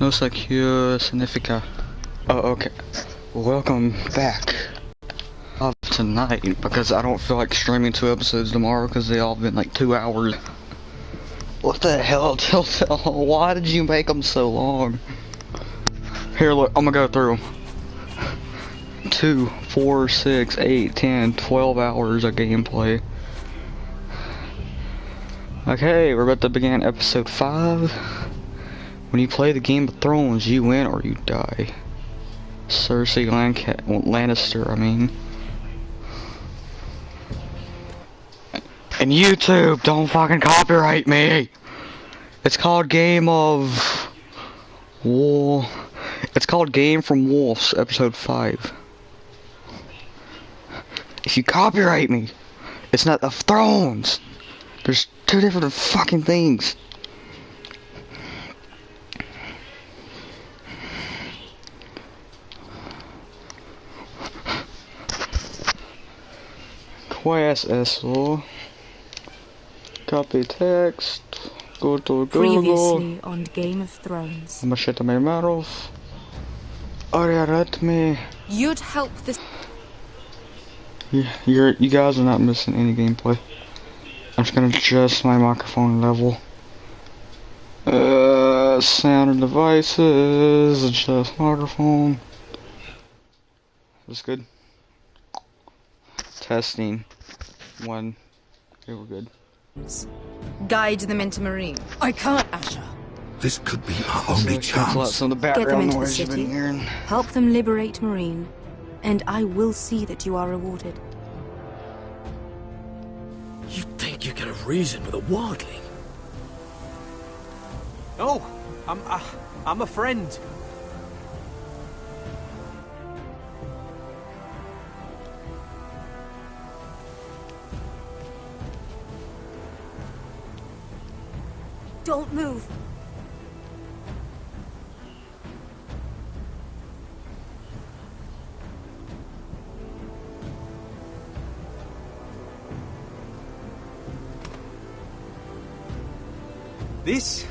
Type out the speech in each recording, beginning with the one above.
No secure significa. Oh, okay. Welcome back. Of tonight, because I don't feel like streaming 2 episodes tomorrow because they all been like 2 hours. What the hell, Telltale? Why did you make them so long? Here, look, I'm gonna go through them. 2, 4, 6, 8, 10, 12 hours of gameplay. Okay, we're about to begin episode 5. When you play the Game of Thrones, you win or you die. Cersei Lannister, I mean. And YouTube, don't fucking copyright me! It's called Game of... It's called Game from Wolves, episode 5. If you copyright me, it's not of Thrones! There's 2 different fucking things. Quest SO. Copy text. Go to Google. Previously on Game of Thrones. I'm gonna shut my mouth. Arya, let me. You'd help this. Yeah, you guys are not missing any gameplay. I'm just gonna adjust my microphone level. Sound and devices. Adjust microphone. That's good. Testing. 1. Okay, we're good. Guide them into Marine. I can't, Asher. This could be our only chance. Some of the Get them background into the noise you've been city. hearing. Help them liberate Marine, and I will see that you are rewarded. You think you can have reason with a wildling? No, I'm a friend. Don't move. This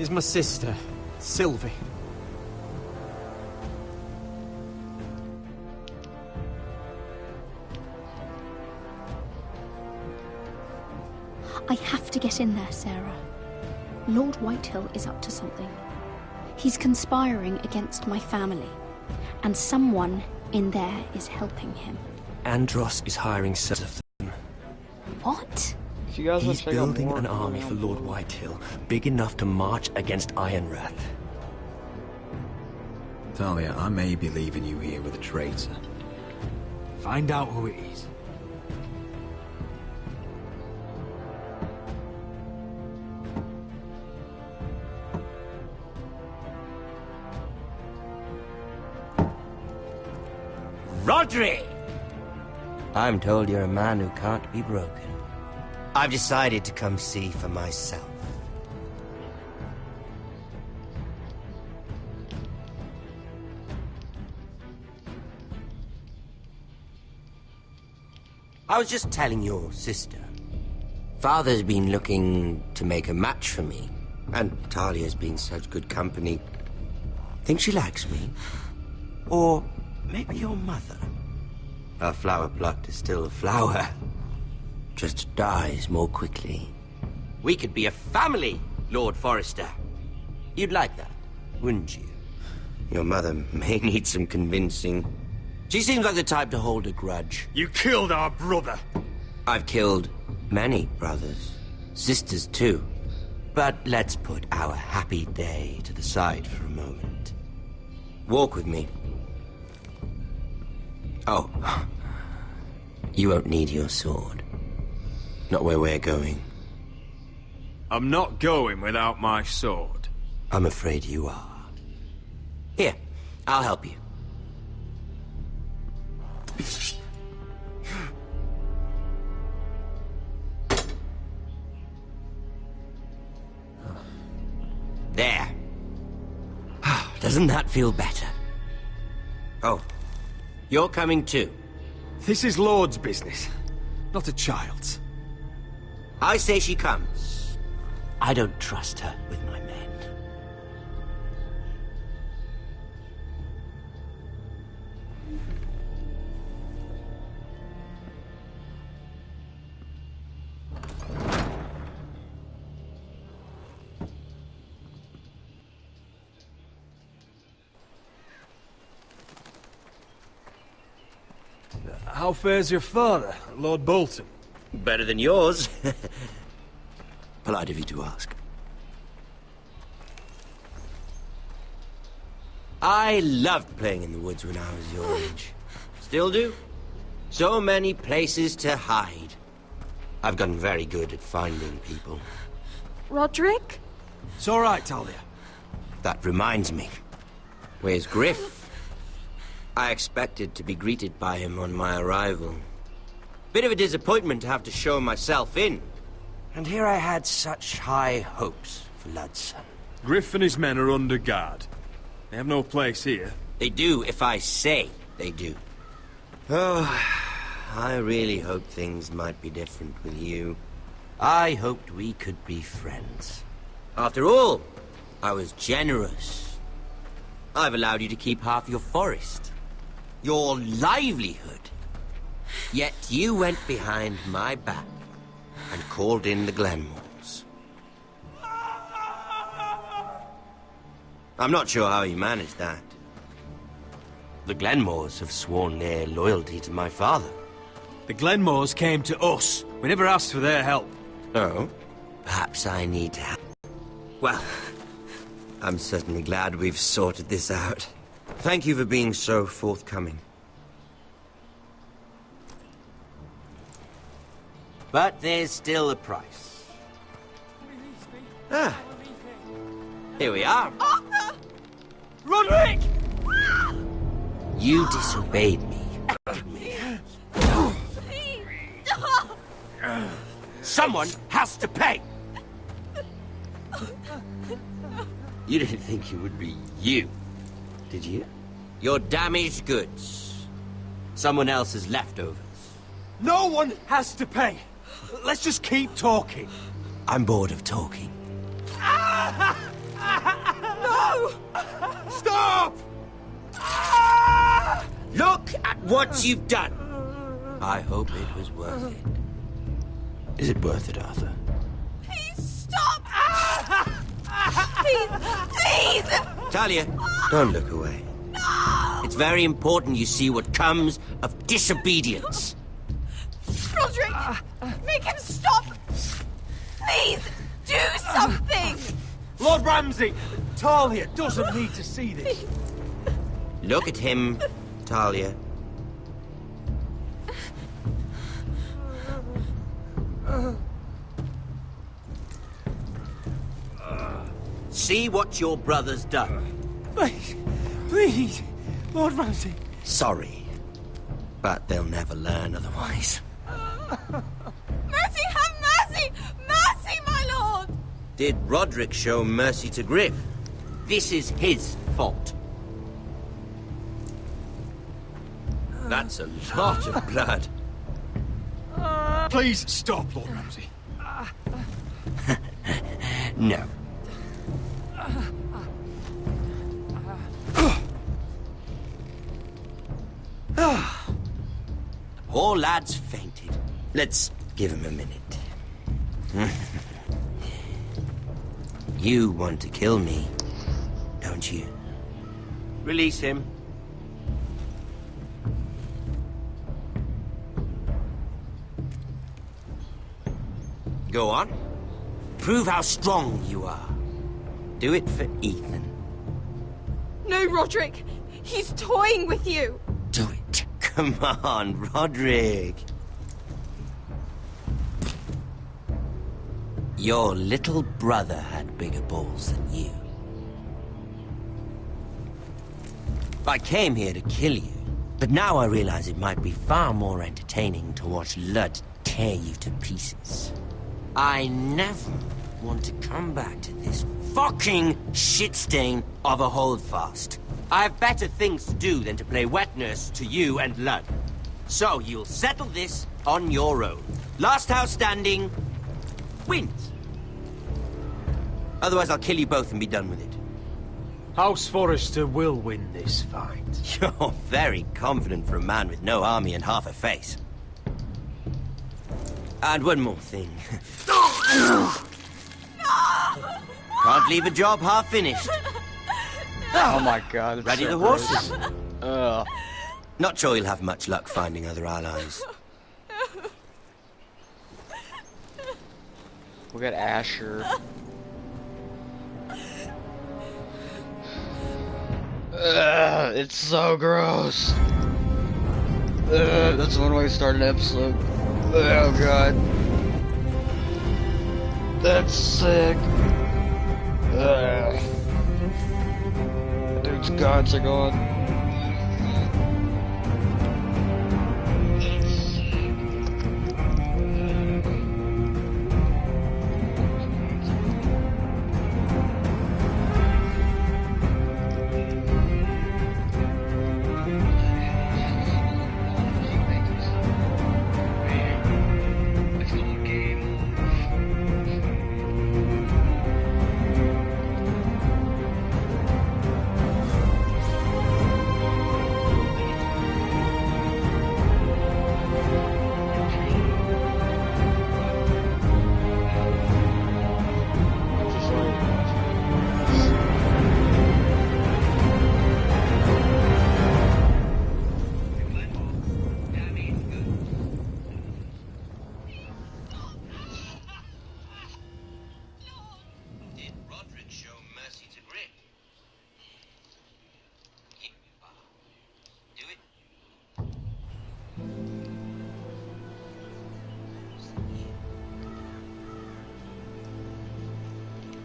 is my sister, Sylvie. I have to get in there, Sarah. Lord Whitehill is up to something. He's conspiring against my family, and someone in there is helping him. Andros is hiring some of them. What? If you guys He's wanna check out building more, an army for Lord Whitehill, big enough to march against Ironrath. Talia, I may be leaving you here with a traitor. Find out who it is. Rodri! I'm told you're a man who can't be broken. I've decided to come see for myself. I was just telling your sister. Father's been looking to make a match for me, and Talia's been such good company. Think she likes me? Or maybe your mother? A flower plucked is still a flower. Just dies more quickly. We could be a family, Lord Forrester. You'd like that, wouldn't you? Your mother may need some convincing. She seems like the type to hold a grudge. You killed our brother! I've killed many brothers. Sisters, too. But let's put our happy day to the side for a moment. Walk with me. Oh. You won't need your sword. Not where we're going. I'm not going without my sword. I'm afraid you are. Here, I'll help you. There. Doesn't that feel better? Oh, you're coming too. This is Lord's business, not a child's. I say she comes. I don't trust her with my men. How fares your father, Lord Bolton? Better than yours. Polite of you to ask. I loved playing in the woods when I was your age. Still do. So many places to hide. I've gotten very good at finding people. Roderick? It's all right, Talia. That reminds me. Where's Griff? I expected to be greeted by him on my arrival. Bit of a disappointment to have to show myself in. And here I had such high hopes for Ludson. Griff and his men are under guard. They have no place here. They do if I say they do. Oh, I really hoped things might be different with you. I hoped we could be friends. After all, I was generous. I've allowed you to keep half your forest. Your livelihood. Yet you went behind my back and called in the Glenmores. I'm not sure how you managed that. The Glenmores have sworn their loyalty to my father. The Glenmores came to us. We never asked for their help. Oh? Perhaps I need help. Well, I'm certainly glad we've sorted this out. Thank you for being so forthcoming. But there's still a price. Ah. Here we are. Arthur! Roderick! You disobeyed me. Please! Someone has to pay! You didn't think it would be you, did you? Your damaged goods. Someone else's leftovers. No one has to pay. Let's just keep talking. I'm bored of talking. No! Stop! Look at what you've done! I hope it was worth it. Is it worth it, Arthur? Please stop! Please! Please! Talia, don't look away. No! It's very important you see what comes of disobedience. Roderick! Make him stop! Please! Do something! Lord Ramsay, Talia doesn't need to see this. Look at him, Talia. See what your brother's done. Please, please, Lord Ramsay. Sorry, but they'll never learn otherwise. Mercy, have mercy! Mercy, my lord! Did Roderick show mercy to Griff? This is his fault. That's a lot of blood. Please stop, Lord Ramsay. No. Poor lad's fainted. Let's give him a minute. You want to kill me, don't you? Release him. Go on. Prove how strong you are. Do it for Ethan. No, Roderick! He's toying with you! Do it. Come on, Roderick. Your little brother had bigger balls than you. I came here to kill you, but now I realize it might be far more entertaining to watch Lud tear you to pieces. I never want to come back to this fucking shit stain of a holdfast. I have better things to do than to play wet nurse to you and Lud. So you'll settle this on your own. Last house standing wins. Otherwise I'll kill you both and be done with it. House Forrester will win this fight. You're very confident for a man with no army and half a face. And one more thing. Can't leave a job half finished. Oh my god. Ready so the gross. horses? Not sure you'll have much luck finding other allies. We got Asher. Ugh, it's so gross. That's one way to start an episode. Oh god. That's sick. Dude's guts are gone.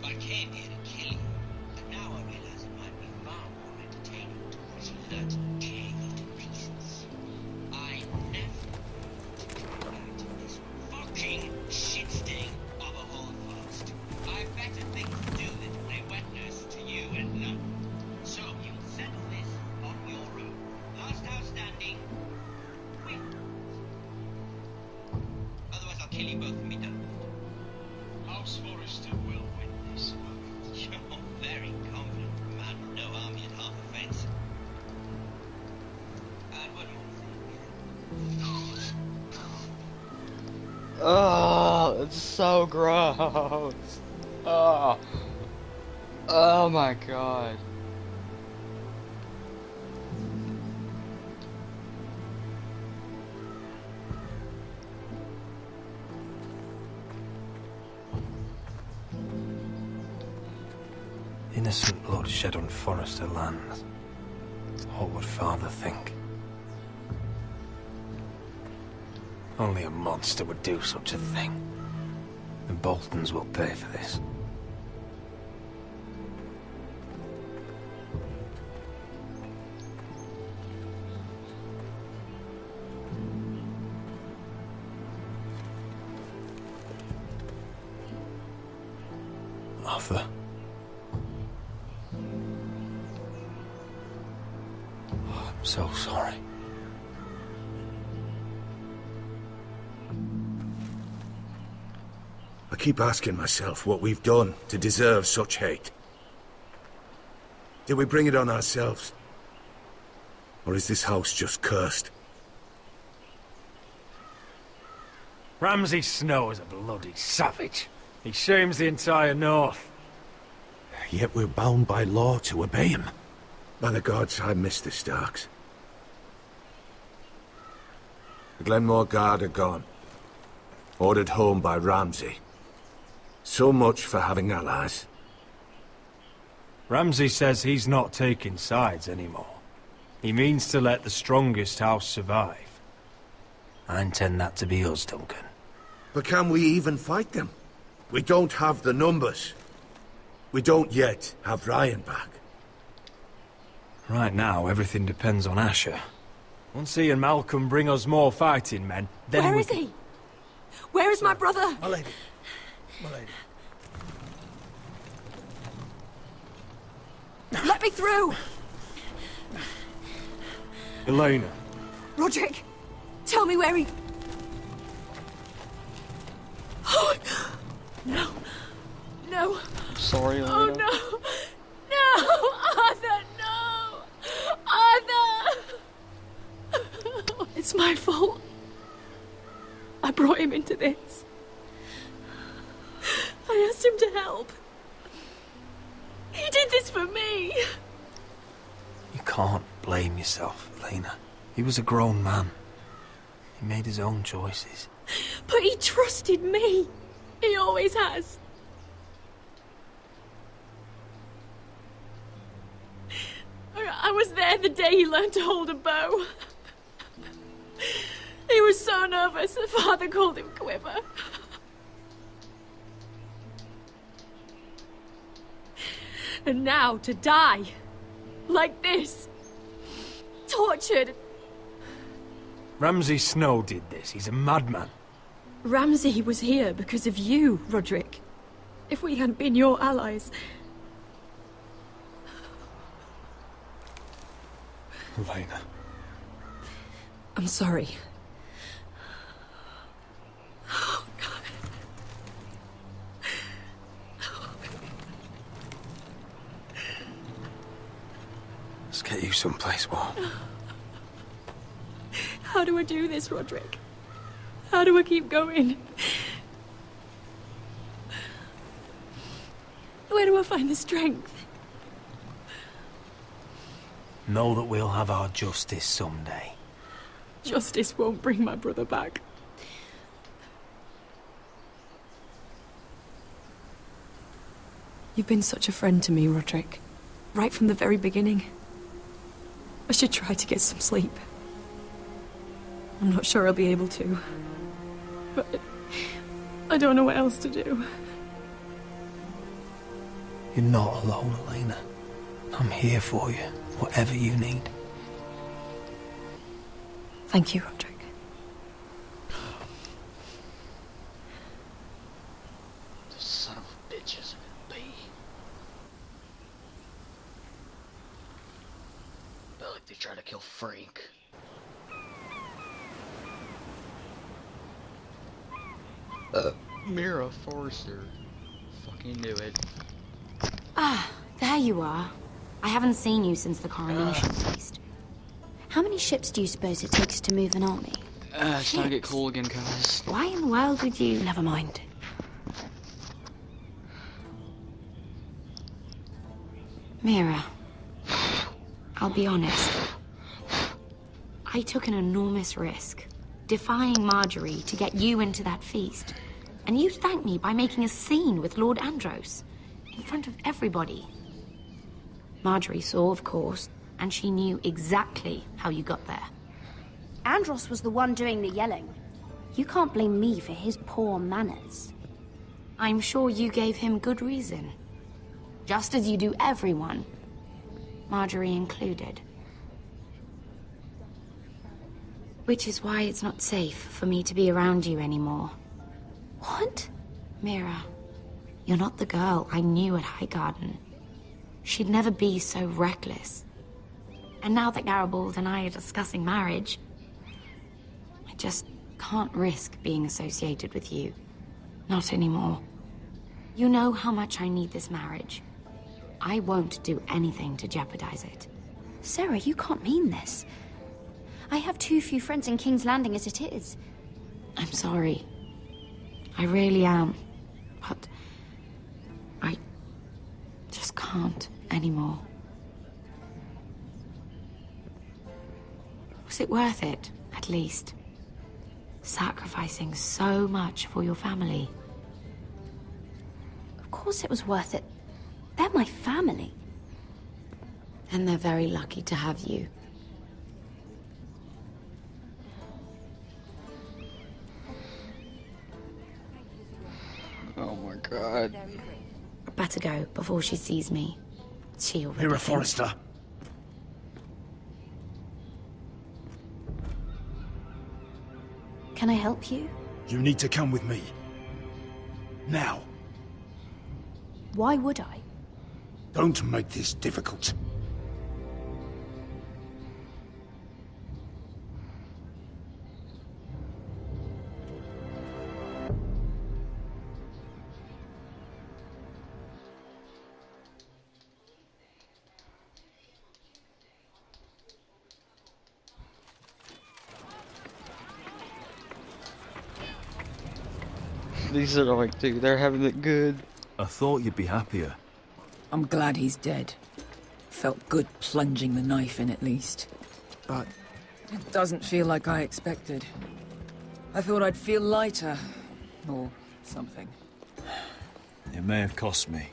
I came here to kill you, but now I realize it might be far more entertaining to watch that king to pieces. I never get back to this fucking shit sting of a holdfast. I've better things to do than to play wet nurse to you and none. So you'll settle this on your own. Last house standing, win. Otherwise I'll kill you both and be done with it. House Forrester will win this. You're very confident for a man with no army and half a fence. And one more thing. Oh, it's so gross. Oh. Oh my god. Innocent blood shed on Forrester lands. What would Father think? Only a monster would do such a thing. The Boltons will pay for this. Arthur. I'm so sorry. I keep asking myself what we've done to deserve such hate. Did we bring it on ourselves? Or is this house just cursed? Ramsay Snow is a bloody savage. He shames the entire North. Yet we're bound by law to obey him. By the gods, I miss the Starks. The Glenmore Guard are gone. Ordered home by Ramsay. So much for having allies. Ramsay says he's not taking sides anymore. He means to let the strongest house survive. I intend that to be us, Duncan. But can we even fight them? We don't have the numbers. We don't yet have Ryan back. Right now, everything depends on Asher. Once he and Malcolm bring us more fighting men, then Where is he? Where is my brother? My lady. My lady. Let me through! Elena. Roderick, tell me where he... Oh, no. No. I'm sorry, Elena. Oh, no. No! Arthur, no! Arthur! It's my fault. I brought him into this. I asked him to help. He did this for me. You can't blame yourself, Elena. He was a grown man. He made his own choices. But he trusted me. He always has. I was there the day he learned to hold a bow. He was so nervous that Father called him Quiver. And now to die. Like this. Tortured. Ramsay Snow did this. He's a madman. Ramsay was here because of you, Roderick. If we hadn't been your allies... Elena. I'm sorry. Oh, God. Let's get you someplace warm. How do I do this, Roderick? How do I keep going? Where do I find the strength? Know that we'll have our justice someday. Justice won't bring my brother back. You've been such a friend to me, Roderick. Right from the very beginning. I should try to get some sleep. I'm not sure I'll be able to. But I don't know what else to do. You're not alone, Elena. I'm here for you, whatever you need. Thank you, Roderick. The son of a bitch is a bee. Felt like they tried to kill Frank. Mira Forrester. Fucking knew it. Ah, there you are. I haven't seen you since the coronation feast. How many ships do you suppose it takes to move an army? It's time to get cool again, guys. Why in the world would you... Never mind. Mira, I'll be honest. I took an enormous risk, defying Marjorie to get you into that feast. And you thanked me by making a scene with Lord Andros, in front of everybody. Marjorie saw, of course, and she knew exactly how you got there. Andros was the one doing the yelling. You can't blame me for his poor manners. I'm sure you gave him good reason. Just as you do everyone, Marjorie included. Which is why it's not safe for me to be around you anymore. What? Mira, you're not the girl I knew at Highgarden. She'd never be so reckless. And now that Garibald and I are discussing marriage, I just can't risk being associated with you. Not anymore. You know how much I need this marriage. I won't do anything to jeopardize it. Sarah, you can't mean this. I have too few friends in King's Landing as it is. I'm sorry. I really am. But I just can't anymore. Was it worth it, at least? Sacrificing so much for your family. Of course it was worth it. They're my family. And they're very lucky to have you. Oh my god. Better go before she sees me. She'll Mira regret it. Forrester. Can I help you? You need to come with me. Now. Why would I? Don't make this difficult. These are like, dude, they're having it good. I thought you'd be happier. I'm glad he's dead. Felt good plunging the knife in at least. But It doesn't feel like I expected. I thought I'd feel lighter. Or something. It may have cost me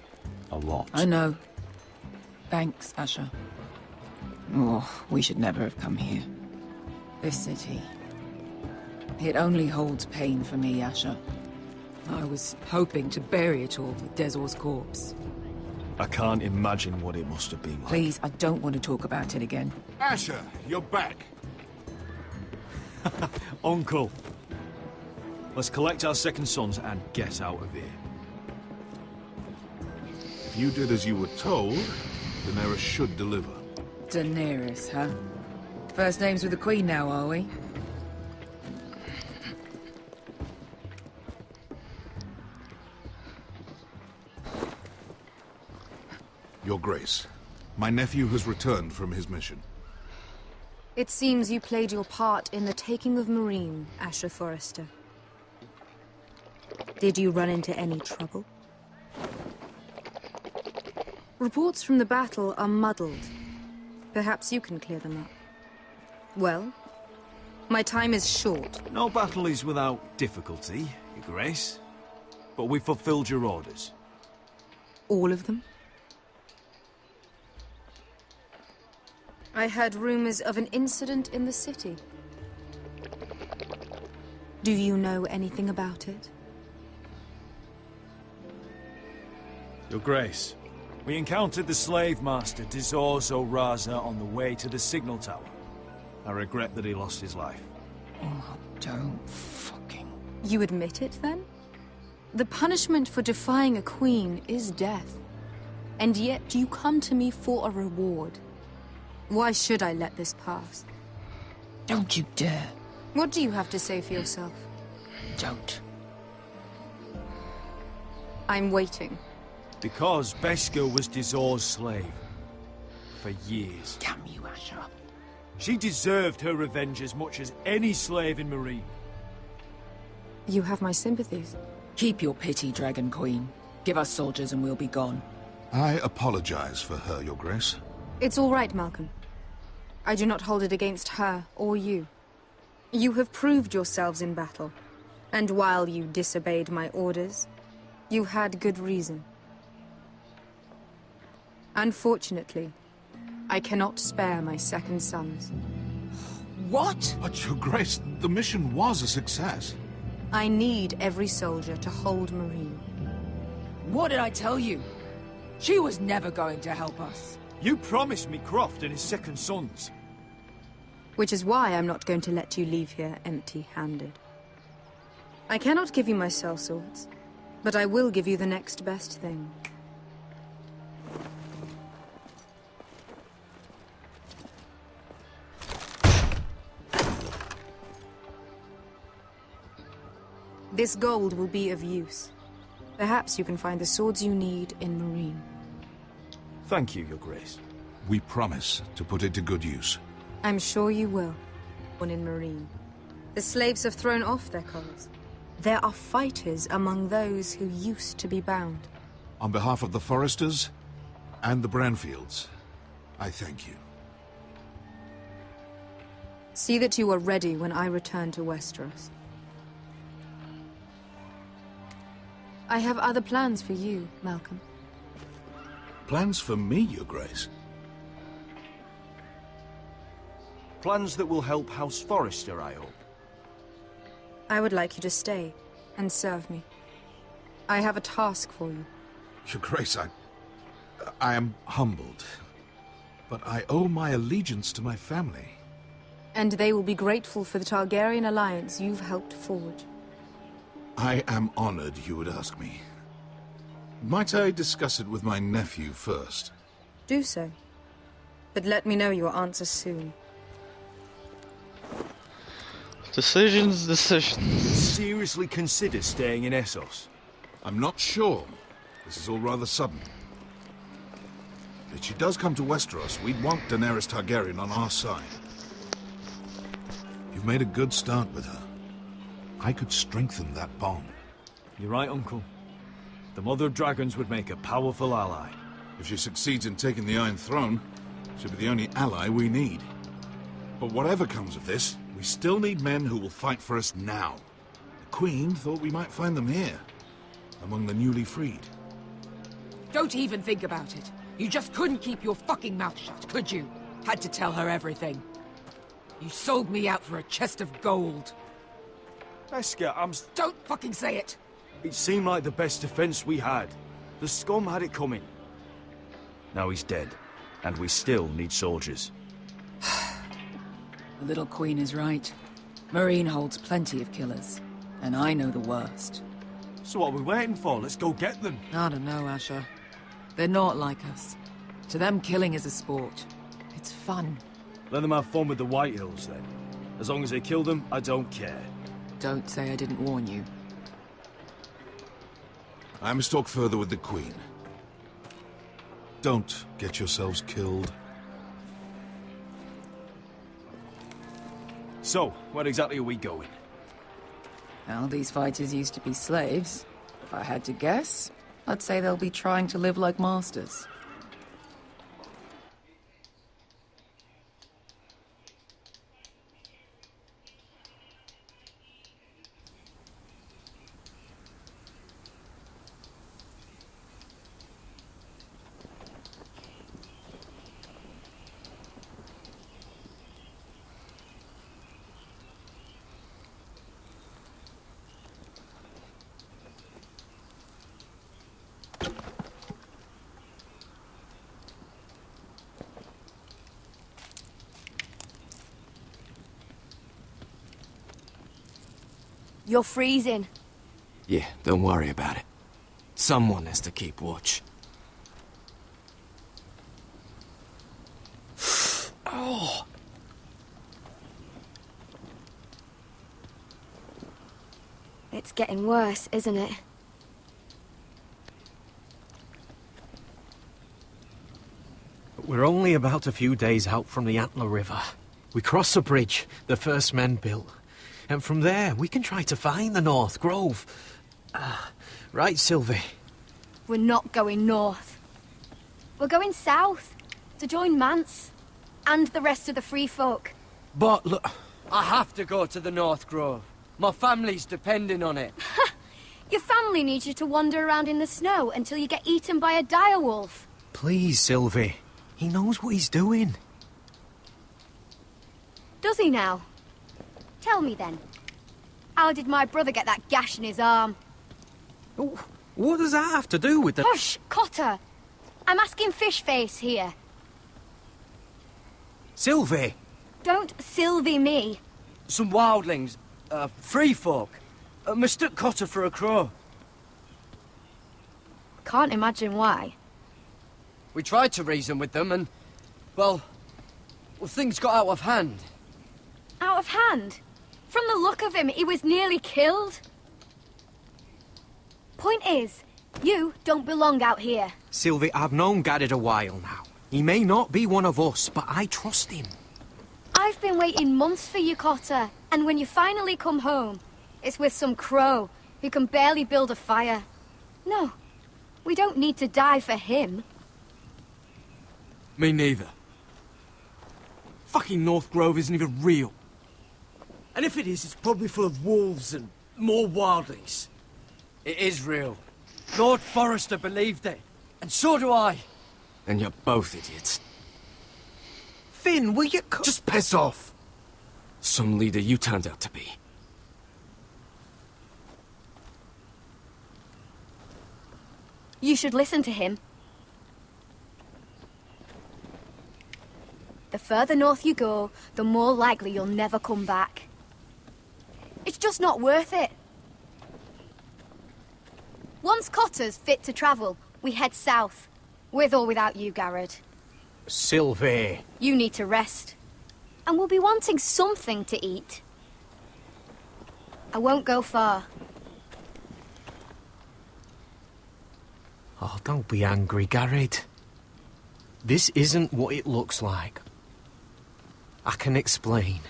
a lot. I know. Thanks, Asher. Oh, we should never have come here. This city. It only holds pain for me, Asher. I was hoping to bury it all with Dezor's corpse. I can't imagine what it must have been like. Please, I don't want to talk about it again. Asher, you're back. Uncle! Let's collect our second sons and get out of here. If you did as you were told, Daenerys should deliver. Daenerys, huh? First names with the Queen now, are we? Your Grace, my nephew has returned from his mission. It seems you played your part in the taking of Meereen, Asher Forrester. Did you run into any trouble? Reports from the battle are muddled. Perhaps you can clear them up. Well, my time is short. No battle is without difficulty, Your Grace. But we fulfilled your orders. All of them? I heard rumors of an incident in the city. Do you know anything about it? Your Grace, we encountered the slave master Dezor Zoraza on the way to the signal tower. I regret that he lost his life. Oh, don't fucking... You admit it, then? The punishment for defying a queen is death. And yet you come to me for a reward. Why should I let this pass? Don't you dare. What do you have to say for yourself? Don't. I'm waiting. Because Beskha was Dezor's slave. For years. Damn you, Asher. She deserved her revenge as much as any slave in Meereen. You have my sympathies. Keep your pity, Dragon Queen. Give us soldiers and we'll be gone. I apologize for her, Your Grace. It's all right, Malcolm. I do not hold it against her or you. You have proved yourselves in battle. And while you disobeyed my orders, you had good reason. Unfortunately, I cannot spare my second sons. What? But, Your Grace, the mission was a success. I need every soldier to hold Meereen. What did I tell you? She was never going to help us. You promised me Croft and his second sons. Which is why I'm not going to let you leave here empty-handed. I cannot give you my sellswords, but I will give you the next best thing. This gold will be of use. Perhaps you can find the swords you need in Meereen. Thank you, Your Grace. We promise to put it to good use. I'm sure you will. One in Meereen. The slaves have thrown off their collars. There are fighters among those who used to be bound. On behalf of the Forresters and the Branfields, I thank you. See that you are ready when I return to Westeros. I have other plans for you, Malcolm. Plans for me, Your Grace? Plans that will help House Forrester, I hope. I would like you to stay and serve me. I have a task for you. Your Grace, I am humbled. But I owe my allegiance to my family. And they will be grateful for the Targaryen alliance you've helped forge. I am honored you would ask me. Might I discuss it with my nephew first? Do so. But let me know your answer soon. Decisions. Seriously consider staying in Essos? I'm not sure. This is all rather sudden. If she does come to Westeros, we'd want Daenerys Targaryen on our side. You've made a good start with her. I could strengthen that bond. You're right, Uncle. The Mother of Dragons would make a powerful ally. If she succeeds in taking the Iron Throne, she'll be the only ally we need. But whatever comes of this, we still need men who will fight for us now. The Queen thought we might find them here, among the newly freed. Don't even think about it. You just couldn't keep your fucking mouth shut, could you? Had to tell her everything. You sold me out for a chest of gold. Beskha, Don't fucking say it! It seemed like the best defense we had. The scum had it coming. Now he's dead, and we still need soldiers. The little queen is right. Marine holds plenty of killers, and I know the worst. So what are we waiting for? Let's go get them. I don't know, Asher. They're not like us. To them, killing is a sport. It's fun. Let them have fun with the Whitehills, then. As long as they kill them, I don't care. Don't say I didn't warn you. I must talk further with the Queen. Don't get yourselves killed. So, where exactly are we going? Well, these fighters used to be slaves. If I had to guess, I'd say they'll be trying to live like masters. You're freezing. Yeah, don't worry about it. Someone has to keep watch. Oh! It's getting worse, isn't it? We're only about a few days out from the Antler River. We cross the bridge the first men built. And from there, we can try to find the North Grove. Right, Sylvie? We're not going north. We're going south, to join Mance, and the rest of the free folk. But look, I have to go to the North Grove. My family's depending on it. Your family needs you to wander around in the snow until you get eaten by a direwolf. Please, Sylvie. He knows what he's doing. Does he now? Tell me then. How did my brother get that gash in his arm? What does that have to do with the... Hush, Cotter! I'm asking Fishface here. Sylvie! Don't Sylvie me. Some wildlings, free folk, mistook Cotter for a crow. Can't imagine why. We tried to reason with them and, well, things got out of hand. Out of hand? From the look of him, he was nearly killed. Point is, you don't belong out here. Sylvie, I've known Garrett a while now. He may not be one of us, but I trust him. I've been waiting months for you, Cotter, and when you finally come home, it's with some crow who can barely build a fire. No, we don't need to die for him. Me neither. Fucking North Grove isn't even real. And if it is, it's probably full of wolves and more wildlings. It is real. Lord Forrester believed it, and so do I. And you're both idiots. Finn, will you... Just piss off! Some leader you turned out to be. You should listen to him. The further north you go, the more likely you'll never come back. It's just not worth it. Once Cotter's fit to travel, we head south. With or without you, Garrett. Sylvie. You need to rest. And we'll be wanting something to eat. I won't go far. Oh, don't be angry, Garrett. This isn't what it looks like. I can explain.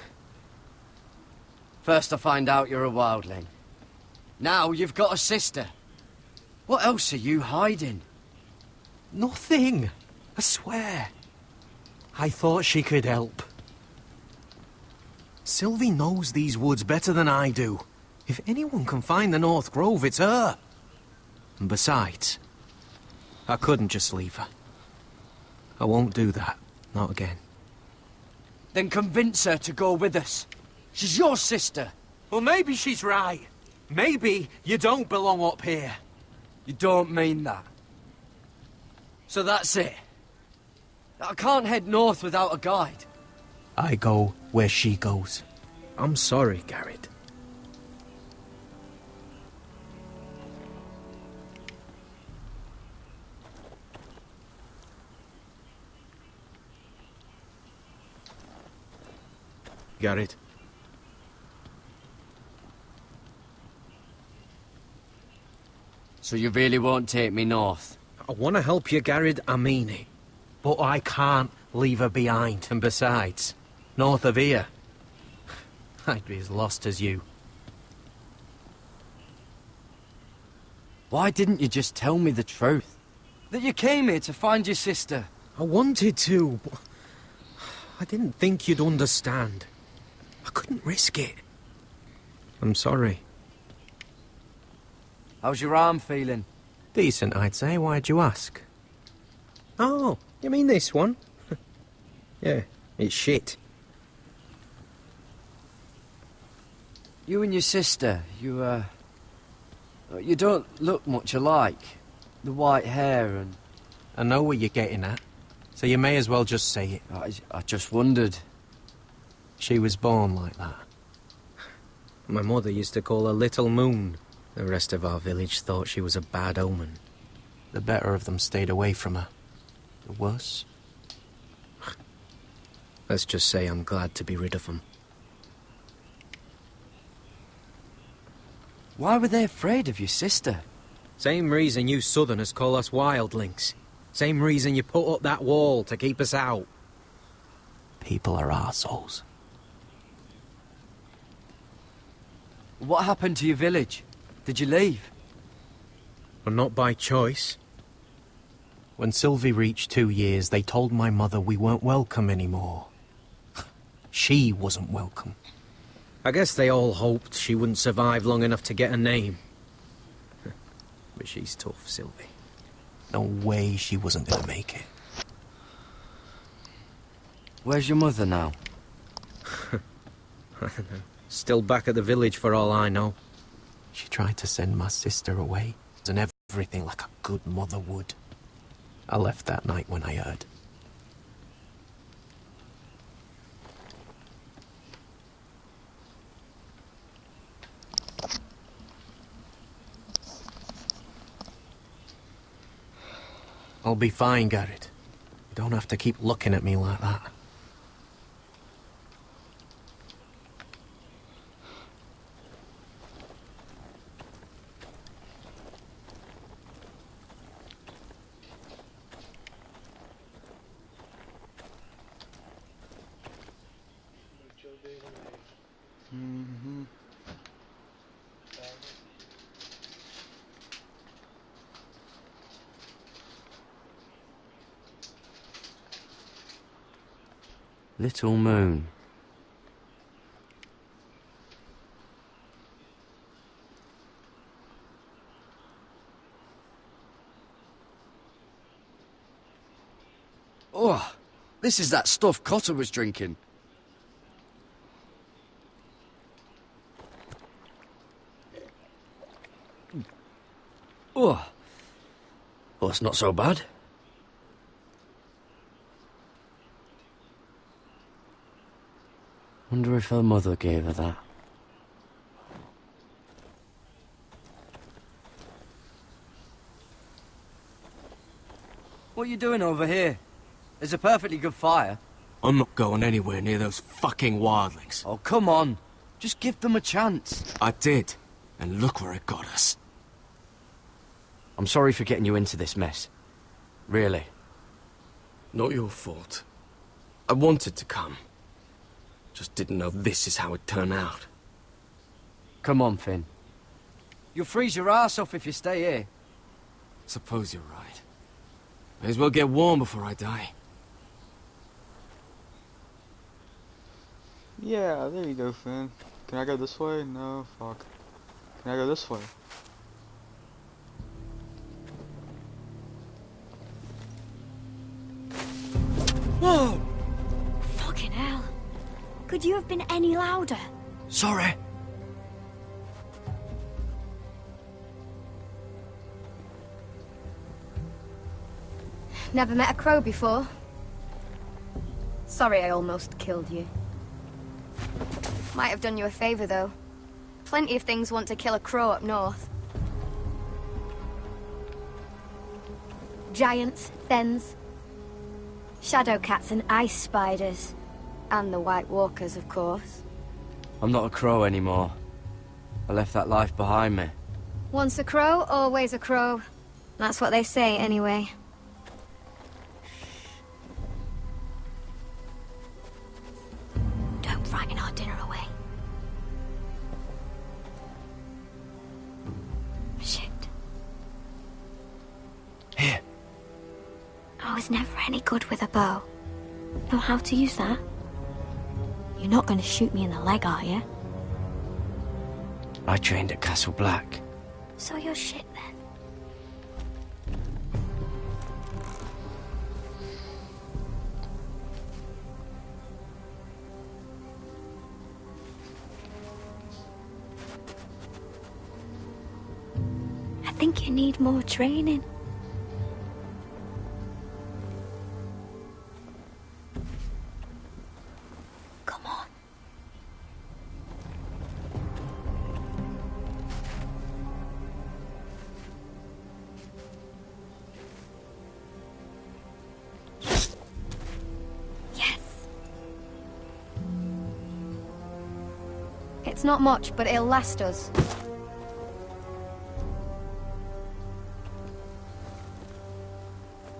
First I find out you're a wildling. Now you've got a sister. What else are you hiding? Nothing. I swear. I thought she could help. Sylvie knows these woods better than I do. If anyone can find the North Grove, it's her. And besides, I couldn't just leave her. I won't do that. Not again. Then convince her to go with us. She's your sister. Well, maybe she's right. Maybe you don't belong up here. You don't mean that. So that's it. I can't head north without a guide. I go where she goes. I'm sorry, Garrett. Garrett. So you really won't take me north? I want to help you, Garrett, I mean it. But I can't leave her behind. And besides, north of here, I'd be as lost as you. Why didn't you just tell me the truth? That you came here to find your sister? I wanted to, but I didn't think you'd understand. I couldn't risk it. I'm sorry. How's your arm feeling? Decent, I'd say. Why'd you ask? Oh, you mean this one? Yeah, it's shit. You and your sister, you don't look much alike. The white hair and... I know what you're getting at, so you may as well just say it. I just wondered. She was born like that. My mother used to call her Little Moon. The rest of our village thought she was a bad omen. The better of them stayed away from her. The worse? Let's just say I'm glad to be rid of them. Why were they afraid of your sister? Same reason you Southerners call us wildlings. Same reason you put up that wall to keep us out. People are arseholes. What happened to your village? Did you leave? Well, not by choice. When Sylvie reached 2 years, they told my mother we weren't welcome anymore. She wasn't welcome. I guess they all hoped she wouldn't survive long enough to get a name. But she's tough, Sylvie. No way she wasn't gonna make it. Where's your mother now? I don't know. Still back at the village for all I know. She tried to send my sister away, and everything like a good mother would. I left that night when I heard. I'll be fine, Garrett. You don't have to keep looking at me like that. Little Moon. Oh, this is that stuff Cotter was drinking. Oh, well, it's not so bad. Wonder if her mother gave her that. What are you doing over here? There's a perfectly good fire. I'm not going anywhere near those fucking wildlings. Oh, come on. Just give them a chance. I did, and look where it got us. I'm sorry for getting you into this mess. Really. Not your fault. I wanted to come. Just didn't know this is how it'd turn out. Come on, Finn. You'll freeze your ass off if you stay here. Suppose you're right. May as well get warm before I die. Yeah, there you go, Finn. Can I go this way? No, fuck. Can I go this way? Whoa! Fucking hell. Could you have been any louder? Sorry. Never met a crow before? Sorry I almost killed you. Might have done you a favor, though. Plenty of things want to kill a crow up north. Giants, thens, shadow cats and ice spiders. And the White Walkers, of course. I'm not a crow anymore. I left that life behind me. Once a crow, always a crow. That's what they say, anyway. Don't frighten our dinner away. Shit. Here. I was never any good with a bow. Know how to use that? You're not going to shoot me in the leg, are you? I trained at Castle Black. So you're shit then. I think you need more training. Come on. Yes. It's not much, but it'll last us.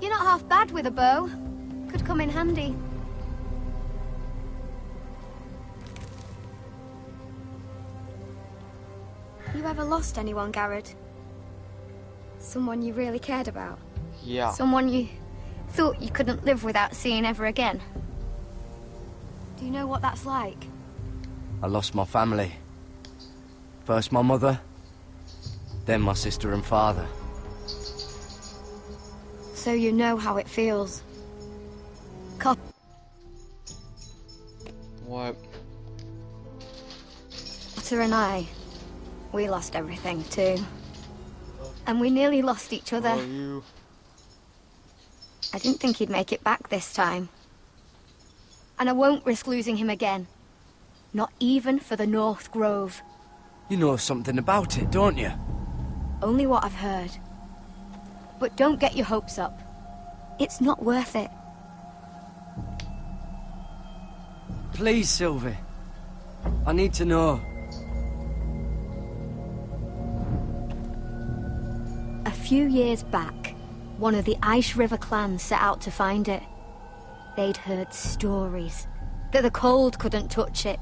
You're not half bad with a bow. Could come in handy. You ever lost anyone, Garrett? Someone you really cared about? Yeah. Someone you thought you couldn't live without seeing ever again? Do you know what that's like? I lost my family. First my mother, then my sister and father. So you know how it feels. What? Potter and I, we lost everything too. And we nearly lost each other. Oh, you. I didn't think he'd make it back this time. And I won't risk losing him again. Not even for the North Grove. You know something about it, don't you? Only what I've heard. But don't get your hopes up. It's not worth it. Please, Sylvie. I need to know. A few years back, one of the Ice River clans set out to find it. They'd heard stories that the cold couldn't touch it,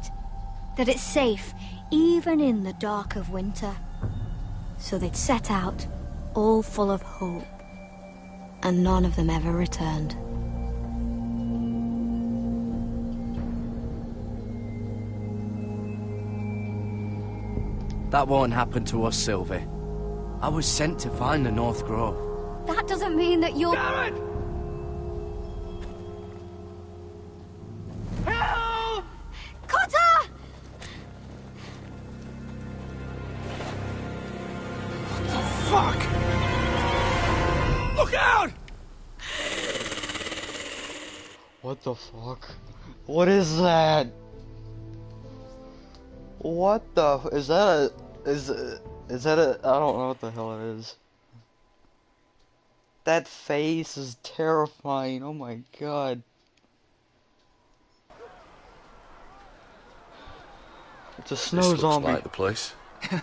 that it's safe even in the dark of winter. So they'd set out, all full of hope, and none of them ever returned. That won't happen to us, Sylvie. I was sent to find the North Grove. That doesn't mean that you'll... Garrett! Help! Cotter! Fuck! Look out! What the fuck? What is that? What the is that is that a I don't know what the hell it is. That face is terrifying. Oh my god. It's a snow This zombie. looks like the place.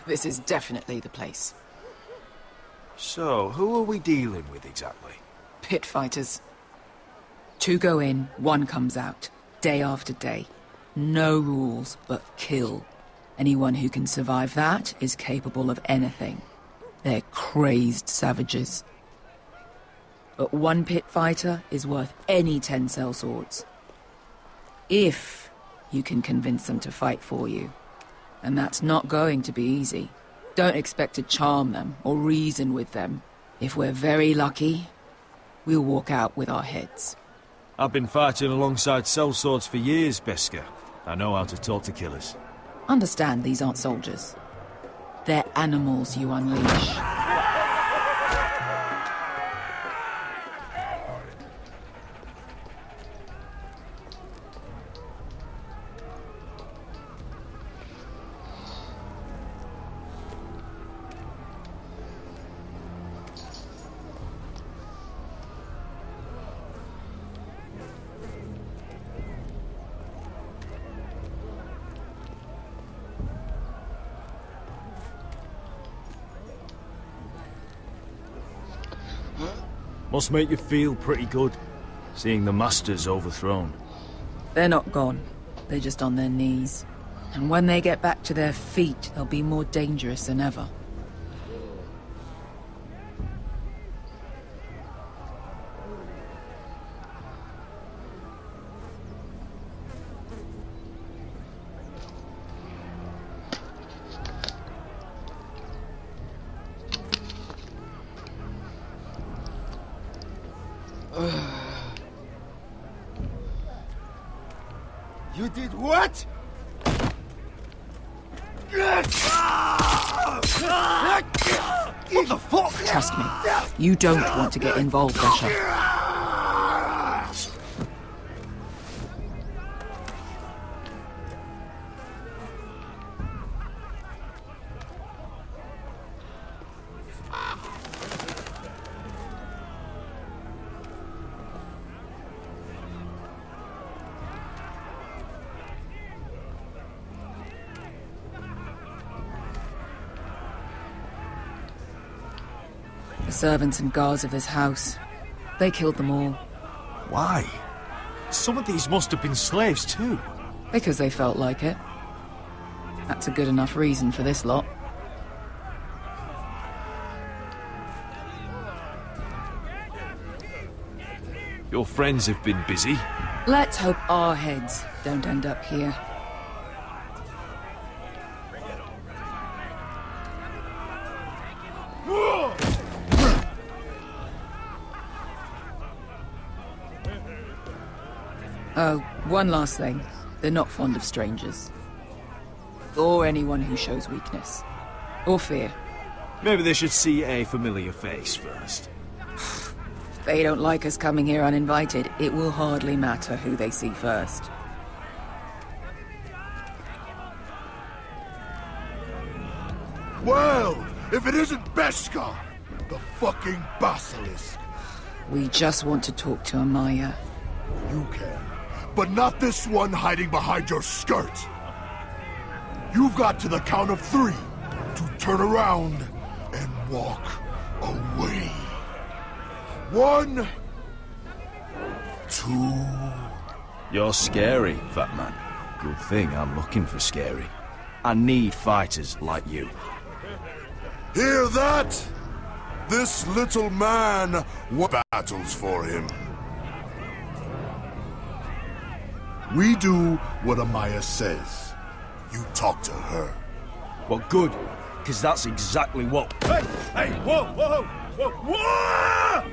This is definitely the place. So, who are we dealing with exactly? Pit fighters. 2 go in, 1 comes out, day after day. No rules, but kill. Anyone who can survive that is capable of anything. They're crazed savages. But 1 pit fighter is worth any 10 sellswords. If you can convince them to fight for you. And that's not going to be easy. Don't expect to charm them or reason with them. If we're very lucky, we'll walk out with our heads. I've been fighting alongside sellswords for years, Beskar. I know how to talk to killers. Understand these aren't soldiers. They're animals you unleash. Must make you feel pretty good, seeing the Masters overthrown. They're not gone. They're just on their knees. And when they get back to their feet, they'll be more dangerous than ever. You did what? What the fuck? Trust me, you don't want to get involved, Dasher. The servants and guards of this house, they killed them all. Why? Some of these must have been slaves too. Because they felt like it. That's a good enough reason for this lot. Your friends have been busy. Let's hope our heads don't end up here. Oh, one last thing. They're not fond of strangers. Or anyone who shows weakness. Or fear. Maybe they should see a familiar face first. If they don't like us coming here uninvited, it will hardly matter who they see first. Well, if it isn't Beskar, the fucking basilisk. We just want to talk to Amaya. You can, but not this one hiding behind your skirt. You've got to the count of 3 to turn around and walk away. 1, 2... You're scary, fat man. Good thing I'm looking for scary. I need fighters like you. Hear that? This little man battles for him. We do what Amaya says. You talk to her. Well, good, because that's exactly what... Hey! Hey! Whoa! Whoa! Whoa! Whoa!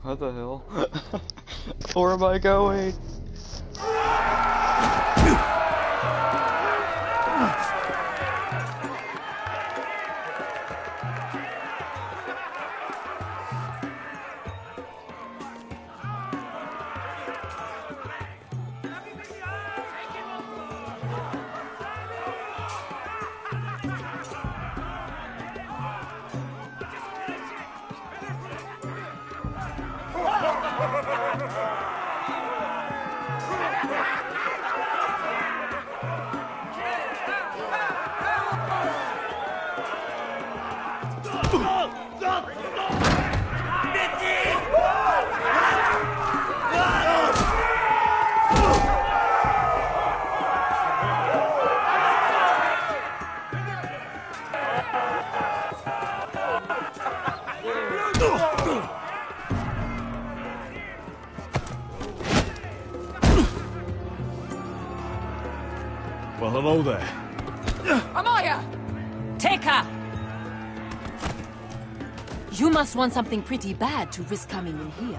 What the hell? Where am I going? Well, hello there. Amaya! Take her! You must want something pretty bad to risk coming in here.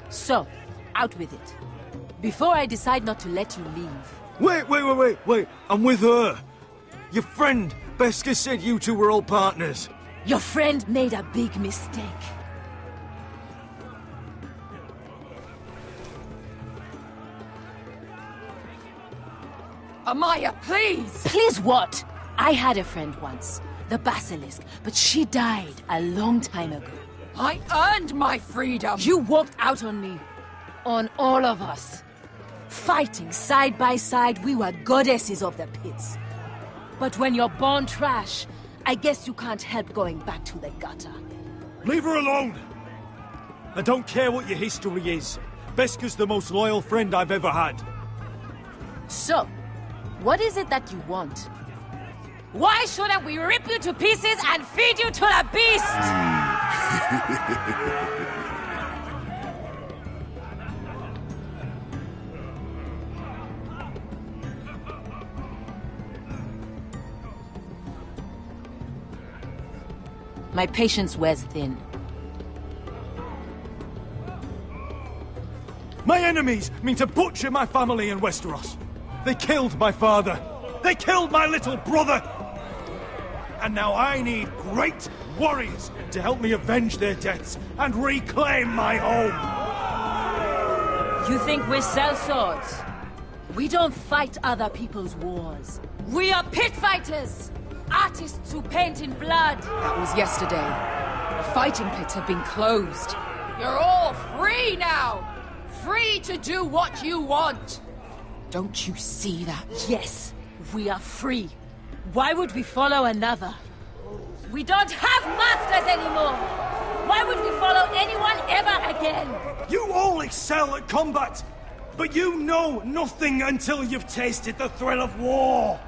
So, out with it. Before I decide not to let you leave. Wait. I'm with her. Your friend, Beskha, said you two were old partners. Your friend made a big mistake. Amaya, please! Please what? I had a friend once, the Basilisk, but she died a long time ago. I earned my freedom! You walked out on me. On all of us. Fighting side by side, we were goddesses of the pits. But when you're born trash, I guess you can't help going back to the gutter. Leave her alone! I don't care what your history is. Beskha's the most loyal friend I've ever had. So, what is it that you want? Why shouldn't we rip you to pieces and feed you to the beast? My patience wears thin. My enemies mean to butcher my family in Westeros. They killed my father. They killed my little brother. And now I need great warriors to help me avenge their deaths and reclaim my home. You think we sell swords? We don't fight other people's wars. We are pit fighters! Artists who paint in blood! That was yesterday. The fighting pits have been closed. You're all free now! Free to do what you want! Don't you see that? Yes, we are free. Why would we follow another? We don't have masters anymore! Why would we follow anyone ever again? You all excel at combat, but you know nothing until you've tasted the thrill of war.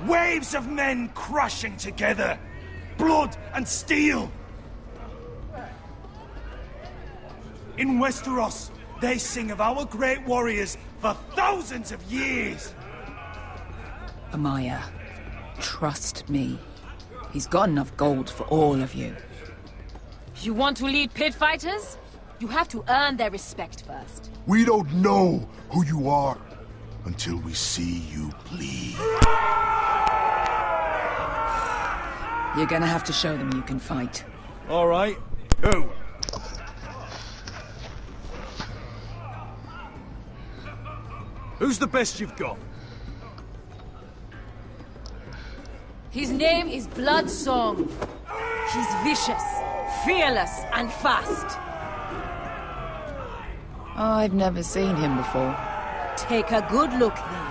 Waves of men crashing together. Blood and steel. In Westeros, they sing of our great warriors for thousands of years. Amaya, trust me. He's got enough gold for all of you. You want to lead pit fighters? You have to earn their respect first. We don't know who you are until we see you bleed. You're gonna have to show them you can fight. All right. Who? Who's the best you've got? His name is Bloodsong. He's vicious, fearless, and fast. I've never seen him before. Take a good look then.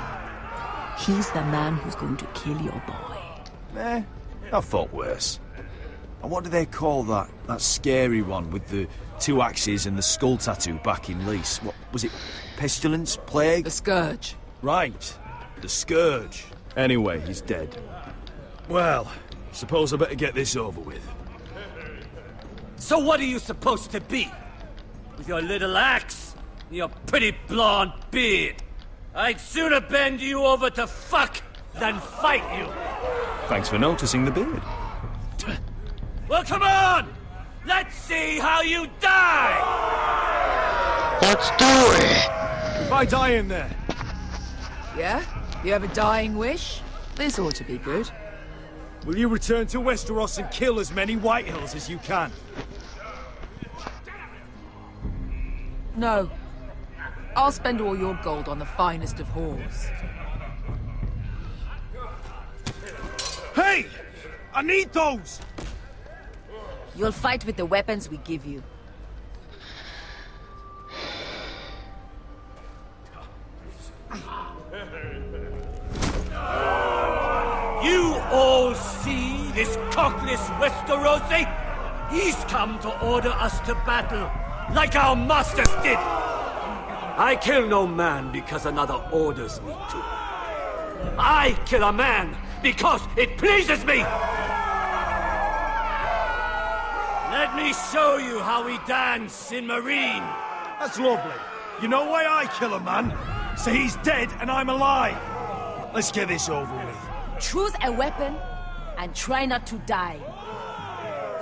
He's the man who's going to kill your boy. I thought worse. And what do they call that scary one with the 2 axes and the skull tattoo back in Lease? What was it? Pestilence? Plague? The Scourge. Right. The Scourge. Anyway, he's dead. Well, suppose I better get this over with. So what are you supposed to be? With your little axe and your pretty blonde beard? I'd sooner bend you over to fuck than fight you. Thanks for noticing the beard. Well, come on! Let's see how you die! Let's do it! If I die in there. Yeah? You have a dying wish? This ought to be good. Will you return to Westeros and kill as many Whitehills as you can? No. I'll spend all your gold on the finest of whores. Hey! I need those! You'll fight with the weapons we give you. You all see this cockless Westerosi? He's come to order us to battle, like our masters did. I kill no man because another orders me to. I kill a man because it pleases me! Let me show you how we dance in Marine. That's lovely. You know why I kill a man? So he's dead and I'm alive. Let's get this over with. Choose a weapon and try not to die.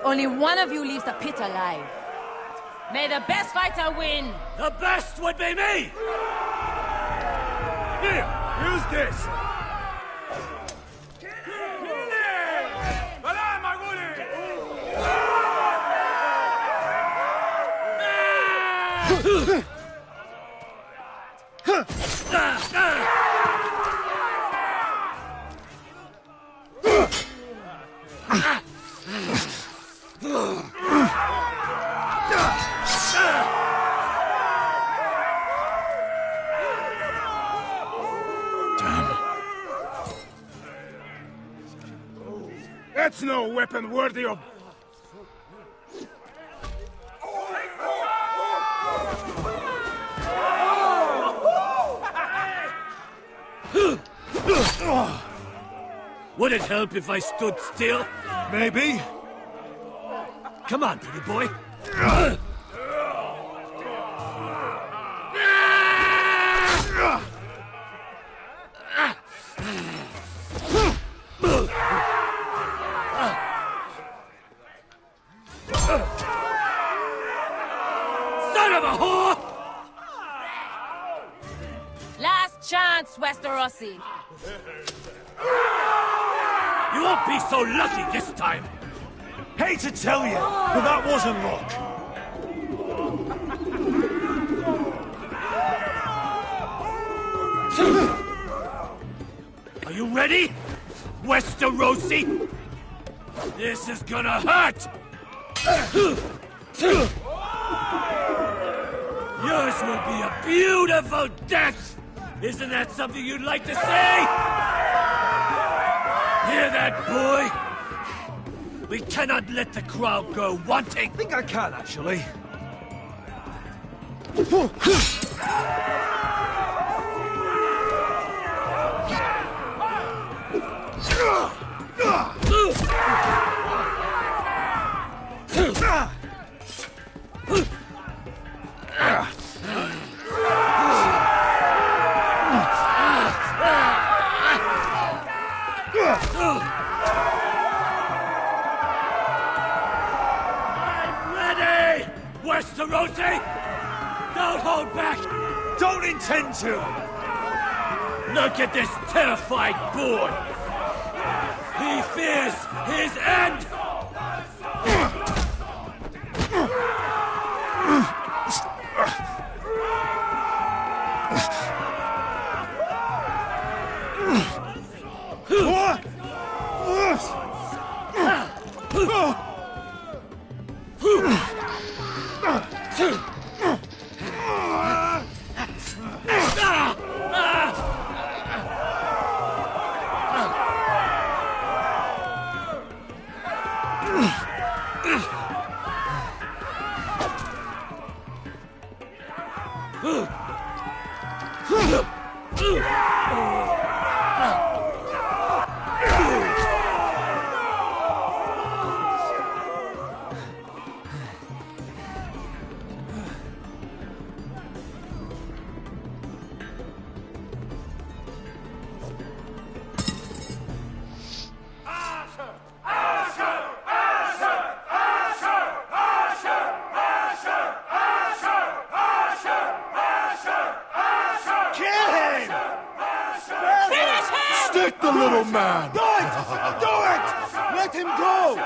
Only one of you leaves the pit alive. May the best fighter win! The best would be me! Here, use this! That's no weapon worthy of... Would it help if I stood still? Maybe. Come on, pretty boy. Son of a whore! Last chance, Westerosi. You won't be so lucky this time. Hate to tell you, but that wasn't luck. Are you ready, Westerosi? This is gonna hurt! Yours will be a beautiful death! Isn't that something you'd like to say? Hear that, boy? We cannot let the crowd go wanting! I think I can, actually. Westerosi! Don't hold back! Don't intend to! Look at this terrified boy! He fears his end! Stick the little man! Do it! Do it! Let him go!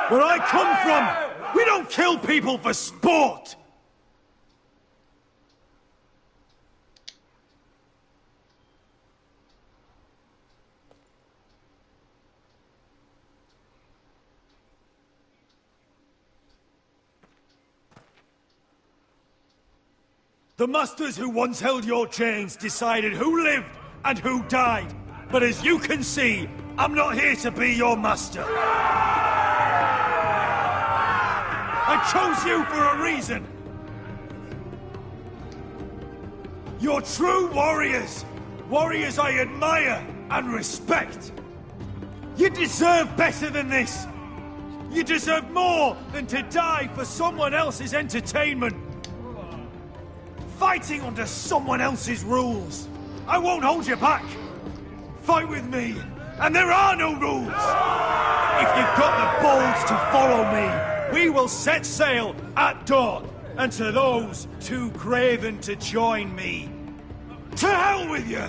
Where I come from, we don't kill people for sport! The masters who once held your chains decided who lived and who died. But as you can see, I'm not here to be your master. I chose you for a reason. You're true warriors. Warriors I admire and respect. You deserve better than this. You deserve more than to die for someone else's entertainment. fighting under someone else's rules. I won't hold you back. Fight with me, and there are no rules. If you've got the balls to follow me, we will set sail at dawn. And to those too craven to join me, to hell with you!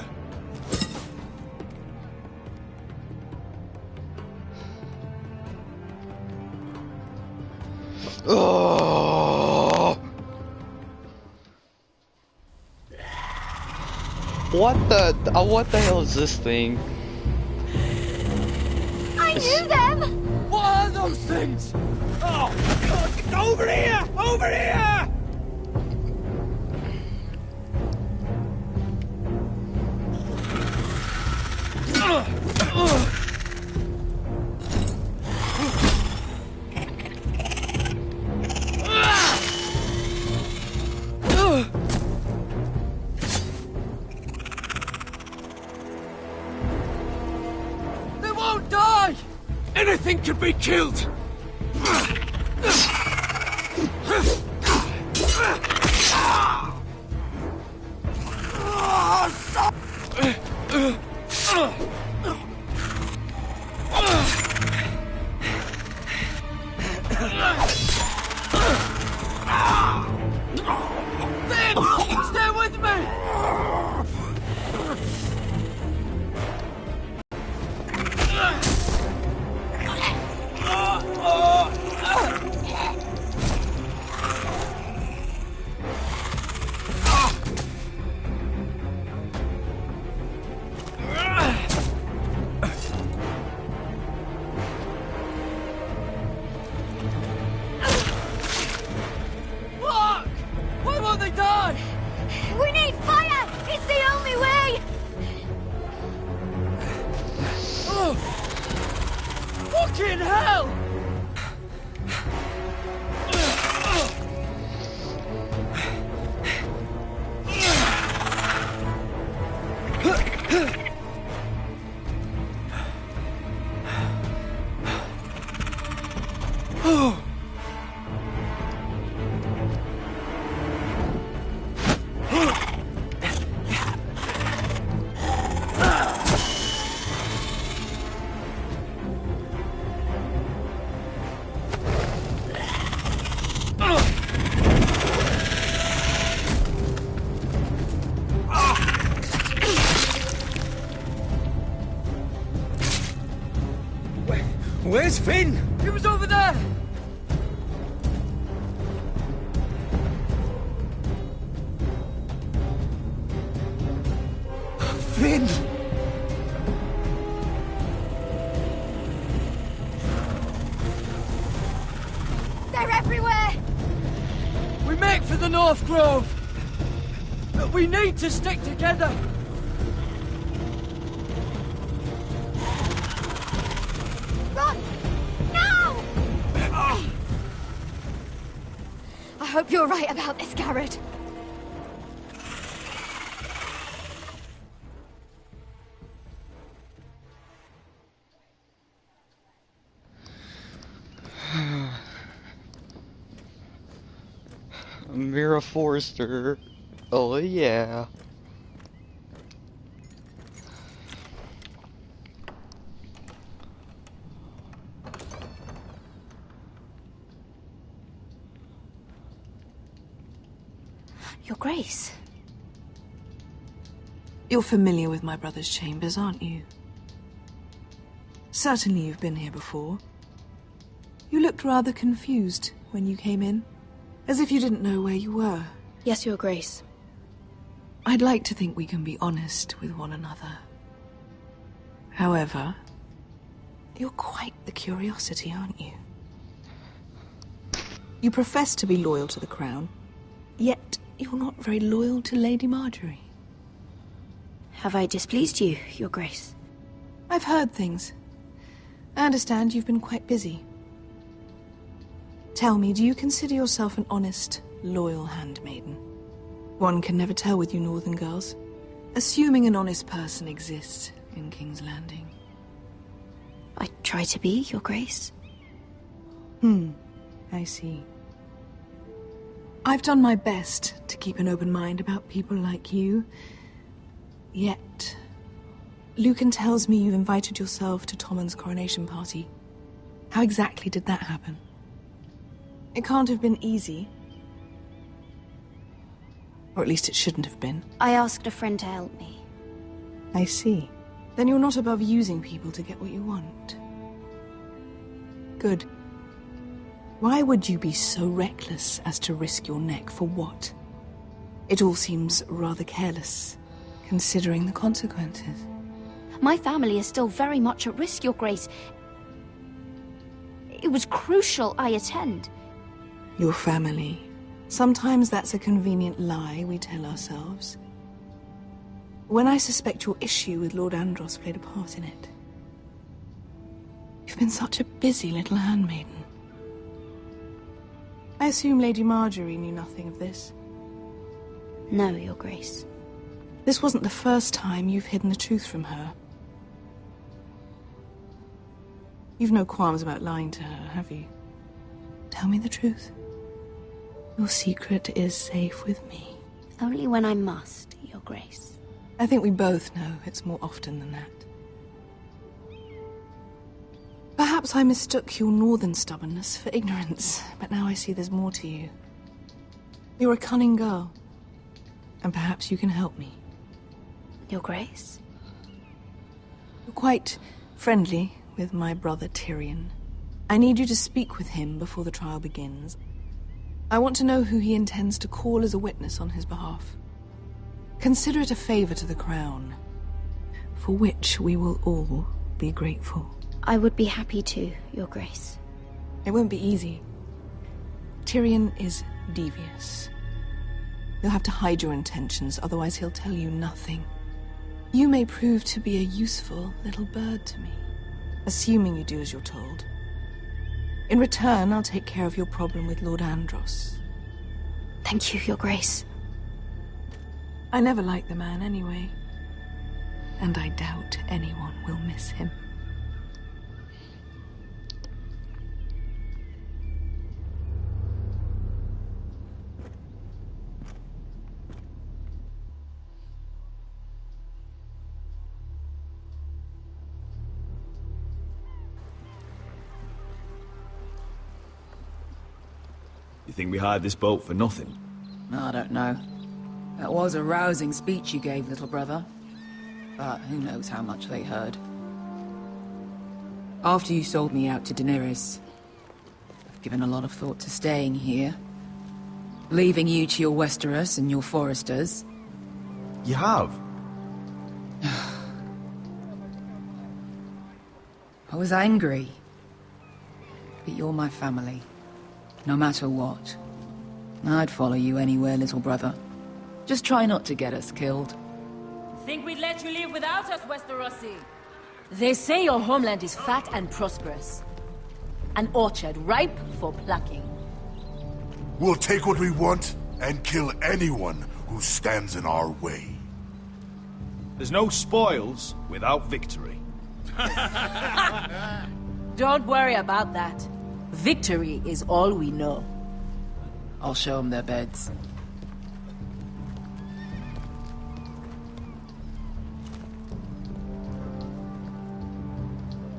Oh! What the hell is this thing? I knew them! What are those things? Oh, God, over here! Over here! They won't die! Anything can be killed! Stay with me! Fuck! Why won't they die? We need fire! It's the only way! Oh! Fucking hell! Oh! Where's Finn? He was over there! Finn! They're everywhere! We make for the North Grove! But we need to stick together! Run! Now! I hope you're right about this, Garrett. Mira Forrester. Oh yeah. Your Grace. You're familiar with my brother's chambers, aren't you? Certainly you've been here before. You looked rather confused when you came in, as if you didn't know where you were. Yes, Your Grace. I'd like to think we can be honest with one another. However, you're quite the curiosity, aren't you? You profess to be loyal to the crown, yet you're not very loyal to Lady Marjorie. Have I displeased you, Your Grace? I've heard things. I understand you've been quite busy. Tell me, do you consider yourself an honest, loyal handmaiden? One can never tell with you northern girls. Assuming an honest person exists in King's Landing. I try to be, Your Grace. I see. I've done my best to keep an open mind about people like you. Yet, Lucan tells me you invited yourself to Tommen's coronation party. How exactly did that happen? It can't have been easy. Or at least it shouldn't have been. I asked a friend to help me. I see. Then you're not above using people to get what you want. Good. Why would you be so reckless as to risk your neck for what? It all seems rather careless, considering the consequences. My family is still very much at risk, Your Grace. It was crucial I attend. Your family. Sometimes that's a convenient lie we tell ourselves. When I suspect your issue with Lord Andros played a part in it. You've been such a busy little handmaiden. I assume Lady Marjorie knew nothing of this. No, Your Grace. This wasn't the first time you've hidden the truth from her. You've no qualms about lying to her, have you? Tell me the truth. Your secret is safe with me. Only when I must, Your Grace. I think we both know it's more often than that. Perhaps I mistook your northern stubbornness for ignorance, but now I see there's more to you. You're a cunning girl, and perhaps you can help me. Your Grace? You're quite friendly with my brother Tyrion. I need you to speak with him before the trial begins. I want to know who he intends to call as a witness on his behalf. Consider it a favor to the crown, for which we will all be grateful. I would be happy to, Your Grace. It won't be easy. Tyrion is devious. You'll have to hide your intentions, otherwise he'll tell you nothing. You may prove to be a useful little bird to me, assuming you do as you're told. In return, I'll take care of your problem with Lord Andros. Thank you, Your Grace. I never liked the man anyway, and I doubt anyone will miss him. You think we hired this boat for nothing? I don't know. That was a rousing speech you gave, little brother. But who knows how much they heard. After you sold me out to Daenerys, I've given a lot of thought to staying here. Leaving you to your Westeros and your Foresters. You have? I was angry. But you're my family. No matter what. I'd follow you anywhere, little brother. Just try not to get us killed. Think we'd let you live without us, Westerosi? They say your homeland is fat and prosperous. An orchard ripe for plucking. We'll take what we want and kill anyone who stands in our way. There's no spoils without victory. Don't worry about that. Victory is all we know. I'll show them their beds.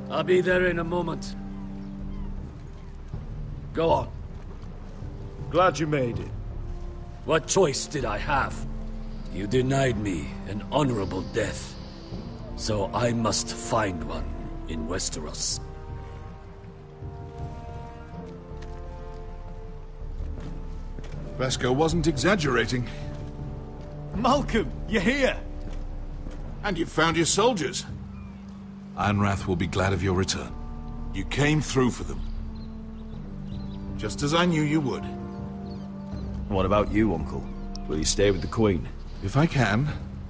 I'll be there in a moment. Go on. Glad you made it. What choice did I have? You denied me an honorable death. So I must find one in Westeros. Vasco wasn't exaggerating. Malcolm, you're here! And you've found your soldiers. Ironrath will be glad of your return. You came through for them. Just as I knew you would. What about you, Uncle? Will you stay with the Queen? If I can,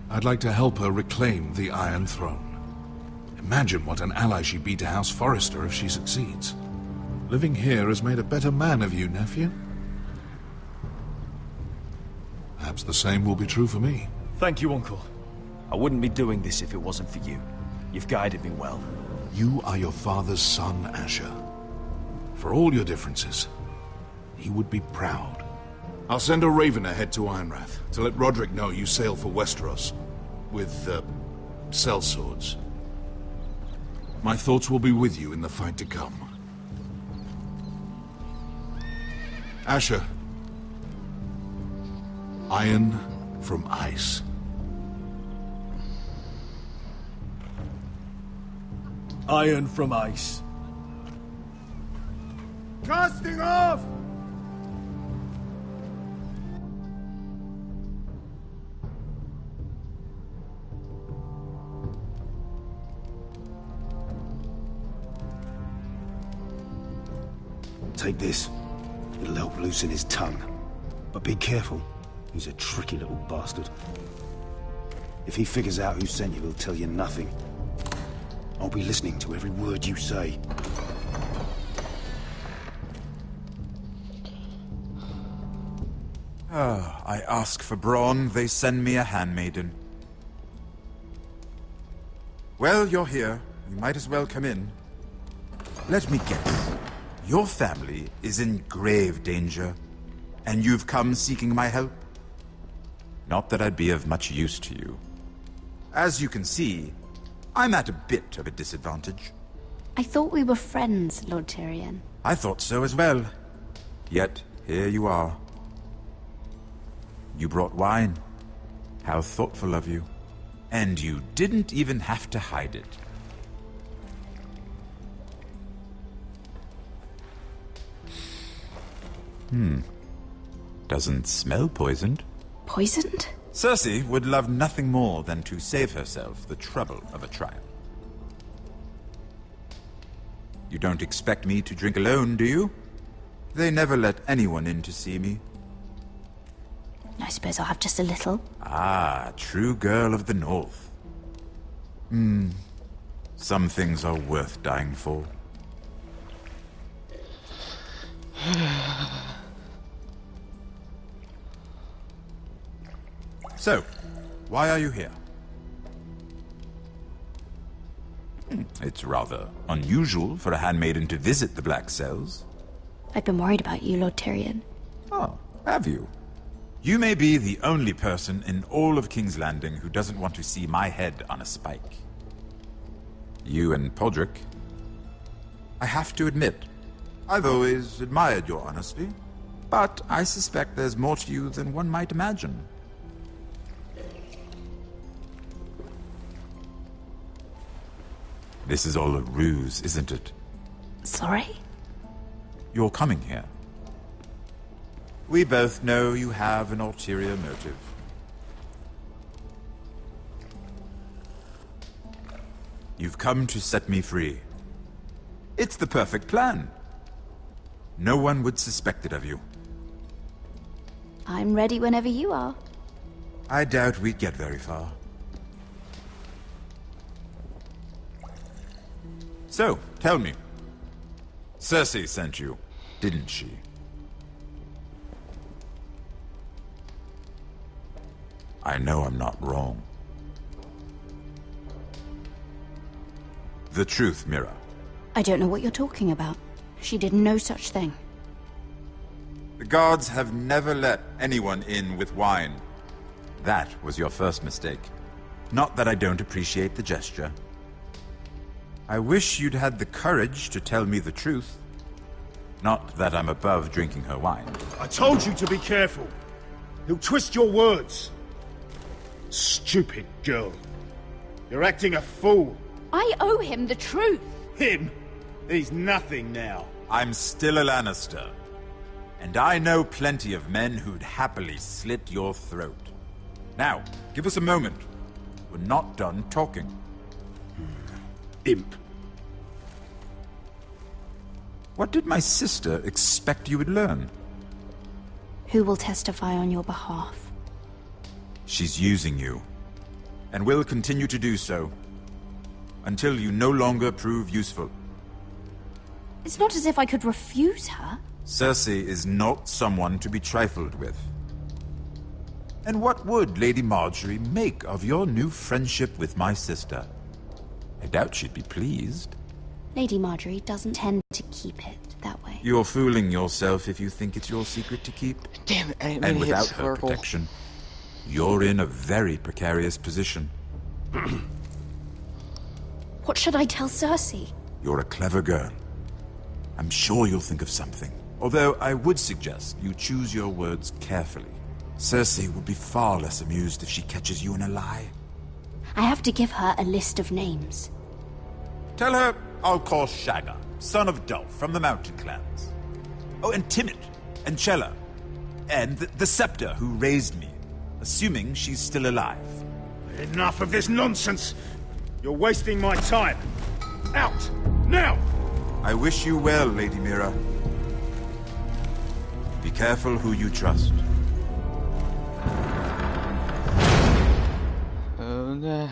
I'd like to help her reclaim the Iron Throne. Imagine what an ally she'd be to House Forrester if she succeeds. Living here has made a better man of you, nephew. Perhaps the same will be true for me. Thank you, Uncle. I wouldn't be doing this if it wasn't for you. You've guided me well. You are your father's son, Asher. For all your differences, he would be proud. I'll send a raven ahead to Ironrath to let Roderick know you sail for Westeros with, sellswords. My thoughts will be with you in the fight to come. Asher. Iron from ice. Iron from ice. Casting off! Take this. It'll help loosen his tongue. But be careful. He's a tricky little bastard. If he figures out who sent you, he'll tell you nothing. I'll be listening to every word you say. I ask for brawn, they send me a handmaiden. Well, you're here. You might as well come in. Let me guess. Your family is in grave danger, and you've come seeking my help? Not that I'd be of much use to you. As you can see, I'm at a bit of a disadvantage. I thought we were friends, Lord Tyrion. I thought so as well. Yet, here you are. You brought wine. How thoughtful of you. And you didn't even have to hide it. Doesn't smell poisoned. Poisoned? Cersei would love nothing more than to save herself the trouble of a trial. You don't expect me to drink alone, do you? They never let anyone in to see me. I suppose I'll have just a little. Ah, true girl of the North. Some things are worth dying for. So, why are you here? It's rather unusual for a handmaiden to visit the Black Cells. I've been worried about you, Lord Tyrion. Oh, have you? You may be the only person in all of King's Landing who doesn't want to see my head on a spike. You and Podrick. I have to admit, I've always admired your honesty, but I suspect there's more to you than one might imagine. This is all a ruse, isn't it? Sorry? You're coming here. We both know you have an ulterior motive. You've come to set me free. It's the perfect plan. No one would suspect it of you. I'm ready whenever you are. I doubt we'd get very far. So, tell me. Cersei sent you, didn't she? I know I'm not wrong. The truth, Mira. I don't know what you're talking about. She did no such thing. The guards have never let anyone in with wine. That was your first mistake. Not that I don't appreciate the gesture. I wish you'd had the courage to tell me the truth. Not that I'm above drinking her wine. I told you to be careful. He'll twist your words. Stupid girl. You're acting a fool. I owe him the truth. Him? He's nothing now. I'm still a Lannister. And I know plenty of men who'd happily slit your throat. Now, give us a moment. We're not done talking. Imp. What did my sister expect you would learn? Who will testify on your behalf? She's using you. And will continue to do so. Until you no longer prove useful. It's not as if I could refuse her. Cersei is not someone to be trifled with. And what would Lady Marjorie make of your new friendship with my sister? I doubt she'd be pleased. Lady Marjorie doesn't tend to keep it that way. You're fooling yourself if you think it's your secret to keep. Damn it, I didn't mean And to hit without her circle. protection, you're in a very precarious position. What should I tell Cersei? You're a clever girl. I'm sure you'll think of something. Although I would suggest you choose your words carefully. Cersei would be far less amused if she catches you in a lie. I have to give her a list of names. Tell her I'll call Shagga, son of Dolph from the Mountain Clans. Oh, and Timid, and Chella, and the Scepter who raised me, assuming she's still alive. Enough of this nonsense! You're wasting my time! Out! Now! I wish you well, Lady Mira. Be careful who you trust. Oh no.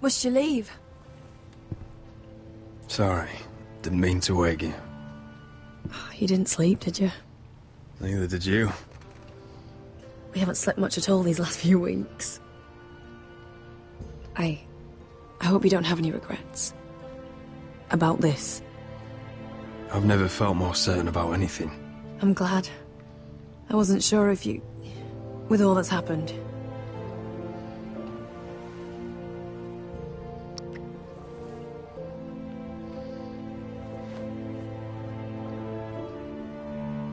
Must you leave? Sorry, didn't mean to wake you. You didn't sleep, did you? Neither did you. We haven't slept much at all these last few weeks. I hope you don't have any regrets. About this. I've never felt more certain about anything. I'm glad. I wasn't sure if you... with all that's happened.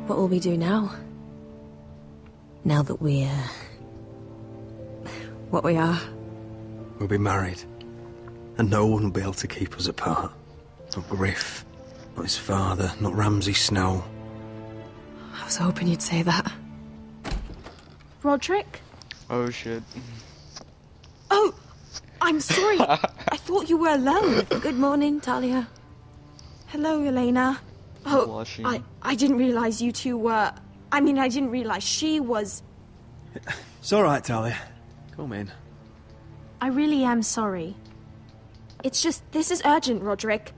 What will we do now? Now that we're... what we are? We'll be married. And no one will be able to keep us apart. Not Griff, not his father, not Ramsay Snow. I was hoping you'd say that. Roderick? Oh shit. Oh! I'm sorry! I thought you were alone. Good morning, Talia. Hello, Elena. Oh, Blushing. I didn't realize you two were... I mean, I didn't realize she was... It's all right, Talia. Come in. I really am sorry. It's just, this is urgent, Roderick.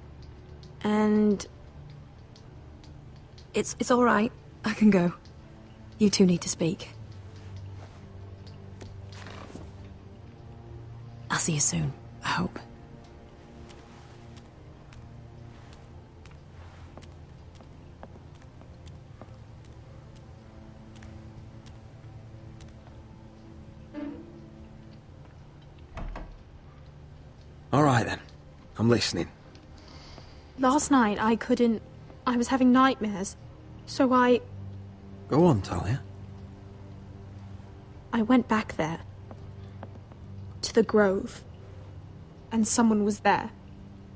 And... It's all right. I can go. You two need to speak. I'll see you soon, I hope. All right, then. I'm listening. Last night, I couldn't... I was having nightmares. So I Go on, Talia. went back there. To the grove. And someone was there.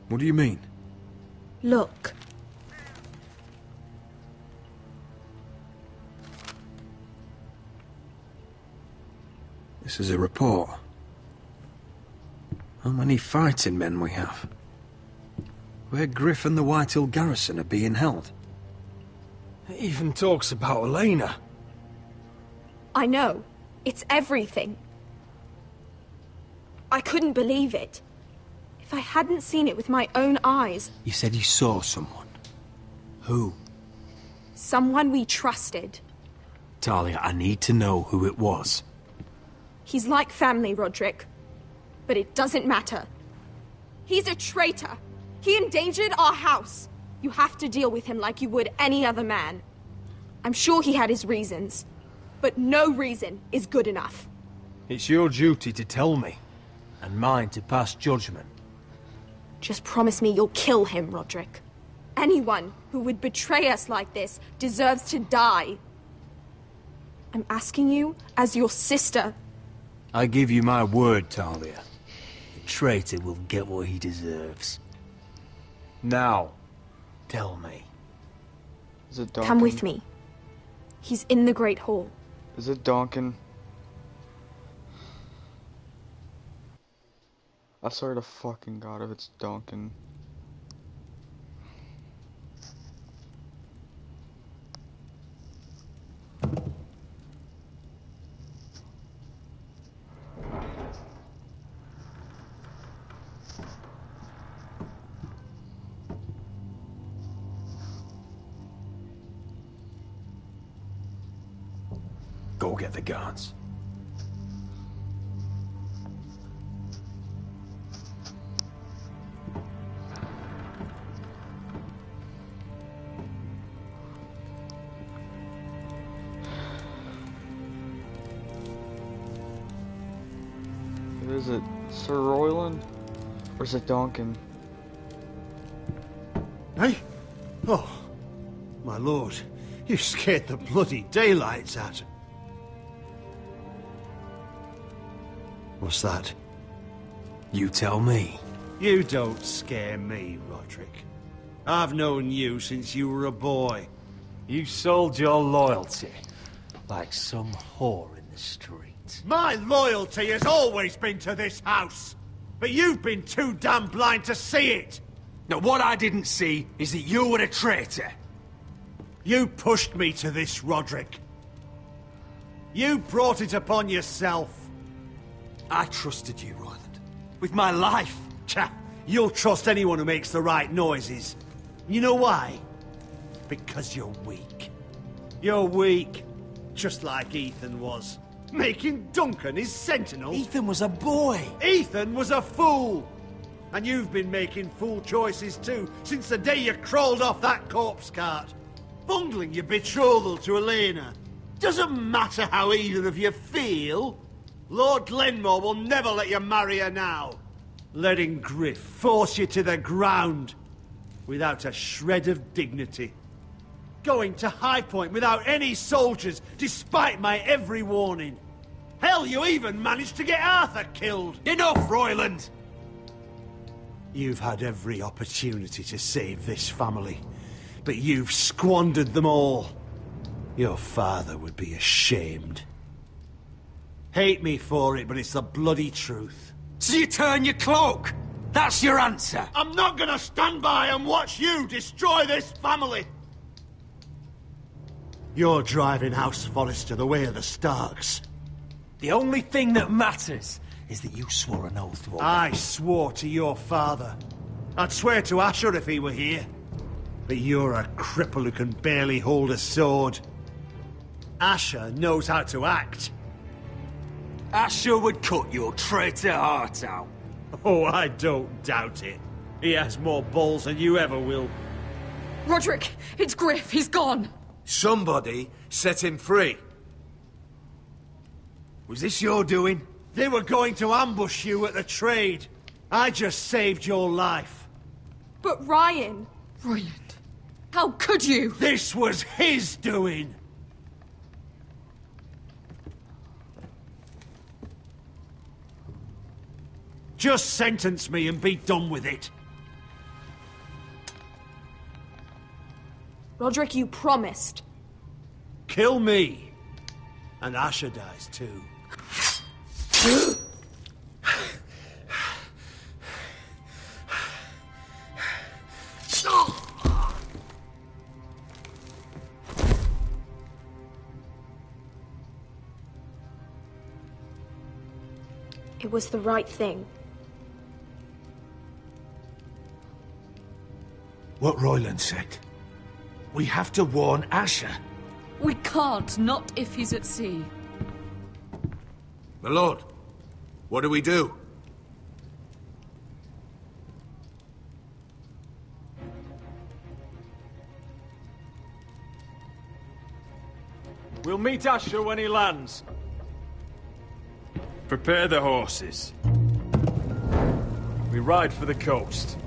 What do you mean? Look. This is a report. How many fighting men we have? Where Griff and the Whitehill garrison are being held. It even talks about Elena. I know. It's everything. I couldn't believe it. If I hadn't seen it with my own eyes, You said you saw someone. Who? someone we trusted. Talia, I need to know who it was. He's like family, Roderick. But it doesn't matter. He's a traitor. He endangered our house. You have to deal with him like you would any other man. I'm sure he had his reasons. But no reason is good enough. It's your duty to tell me, and mine to pass judgment. Just promise me you'll kill him, Roderick. Anyone who would betray us like this deserves to die. I'm asking you as your sister. I give you my word, Talia. The traitor will get what he deserves. Now, tell me. Is it Duncan? Come with me. He's in the Great Hall. Is it Duncan? I swear to fucking God if it's Duncan. Go get the guards. Is it Sir Royland? Or is it Duncan? Hey? Oh, my lord. You scared the bloody daylights out. What's that? You tell me. You don't scare me, Roderick. I've known you since you were a boy. You sold your loyalty like some whore in the street. My loyalty has always been to this house, but you've been too damn blind to see it. Now, what I didn't see is that you were a traitor. You pushed me to this, Roderick. You brought it upon yourself. I trusted you, Royland. With my life. Cha, you'll trust anyone who makes the right noises. You know why? Because you're weak. You're weak, just like Ethan was. Making Duncan his sentinel. Ethan was a boy. Ethan was a fool. And you've been making fool choices too, since the day you crawled off that corpse cart. Bungling your betrothal to Elena. Doesn't matter how either of you feel. Lord Glenmore will never let you marry her now. Letting Griff force you to the ground. Without a shred of dignity. Going to High Point without any soldiers, despite my every warning. Hell, you even managed to get Arthur killed. Enough, Royland! You've had every opportunity to save this family, but you've squandered them all. Your father would be ashamed. Hate me for it, but it's the bloody truth. So you turn your cloak? That's your answer? I'm not gonna stand by and watch you destroy this family! You're driving House Forrester the way of the Starks. The only thing that matters is that you swore an oath to obey. I swore to your father. I'd swear to Asher if he were here. But you're a cripple who can barely hold a sword. Asher knows how to act. Asher would cut your traitor heart out. Oh, I don't doubt it. He has more balls than you ever will. Roderick, it's Griff. He's gone. Somebody set him free. Was this your doing? They were going to ambush you at the trade. I just saved your life. But Ryan... Royland, how could you? This was his doing. Just sentence me and be done with it. Roderick, you promised. Kill me. And Asher dies too. It was the right thing. What Royland said. We have to warn Asher. We can't, not if he's at sea. My lord, what do we do? We'll meet Asher when he lands. Prepare the horses. We ride for the coast.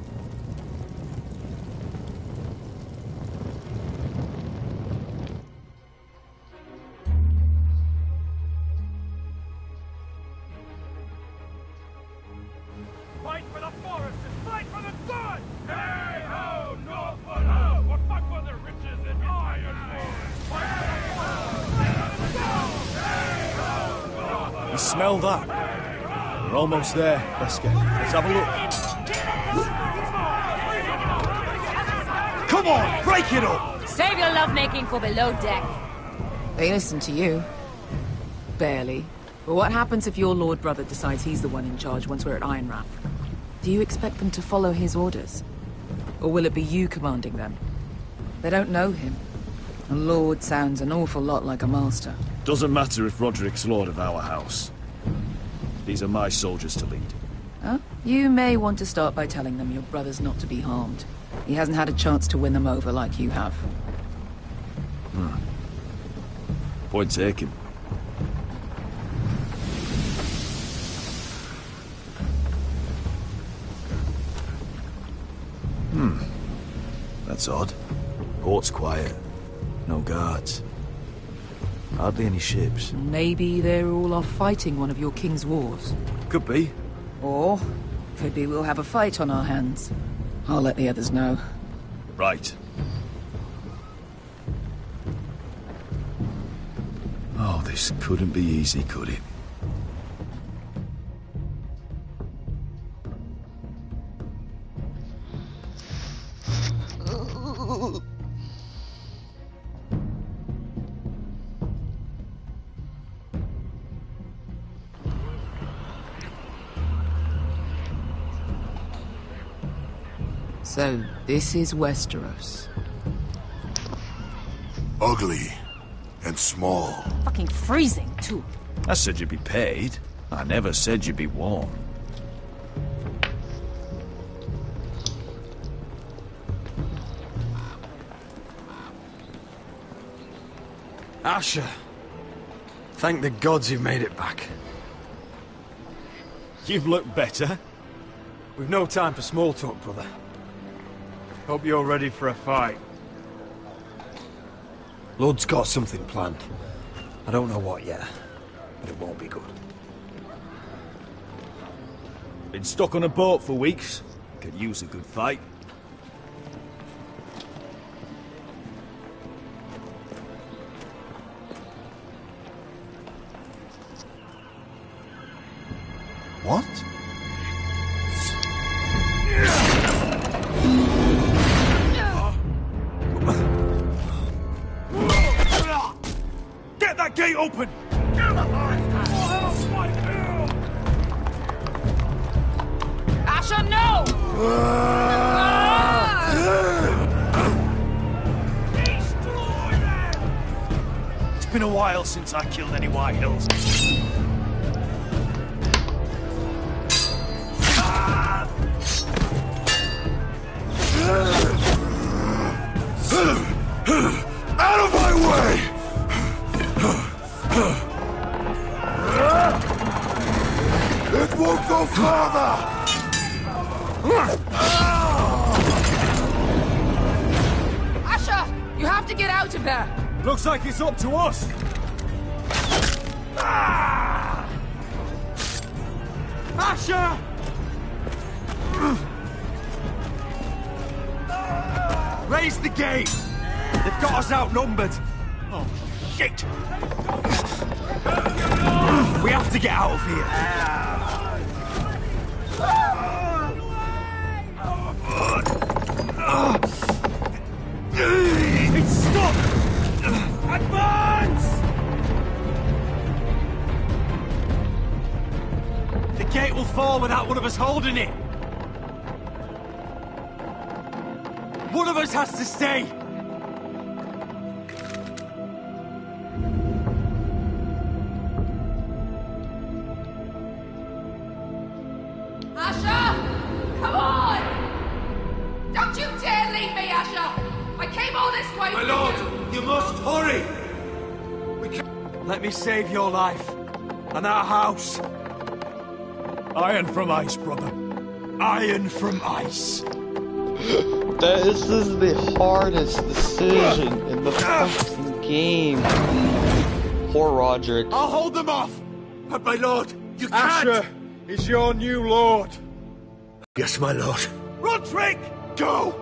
Fight for the forest and fight for the sun! Hey ho, Northwood ho! We'll fight for the riches and ironwood! You smell that? We're almost there, Wesker. Let's have a look. Come on, break it up! Save your lovemaking for below deck. They listen to you. Barely. But what happens if your lord brother decides he's the one in charge once we're at Ironrath? Do you expect them to follow his orders? Or will it be you commanding them? They don't know him. A lord sounds an awful lot like a master. Doesn't matter if Roderick's lord of our house. These are my soldiers to lead. Huh? You may want to start by telling them your brother's not to be harmed. He hasn't had a chance to win them over like you have. Point taken. That's odd. Port's quiet. No guards. Hardly any ships. Maybe they're all off fighting one of your king's wars. Could be. Or, could be we'll have a fight on our hands. I'll let the others know. Right. Oh, this couldn't be easy, could it? So, this is Westeros. Ugly and small. Fucking freezing, too. I said you'd be paid. I never said you'd be warm. Asher, thank the gods you've made it back. You've looked better. We've no time for small talk, brother. Hope you're ready for a fight. Lord's got something planned. I don't know what yet, but it won't be good. Been stuck on a boat for weeks. Could use a good fight. What? Get that gate open! Asher, no! It's been a while since I killed any White Hills. Out of my way! It won't go farther! Asher, you have to get out of there! Looks like it's up to us! Asher! Raise the gate! They've got us outnumbered! Oh, shit! We have to get out of here! It's stuck! Advance! The gate will fall without one of us holding it! One of us has to stay! Asher! Come on! Don't you dare leave me, Asher! I came all this way My for lord, you must hurry! Let me save your life, and our house. Iron from ice, brother. Iron from ice. This is the hardest decision in the fucking game. Poor Roderick. I'll hold them off! But my lord, you can't! Asher is your new lord. Yes, my lord. Roderick! Go!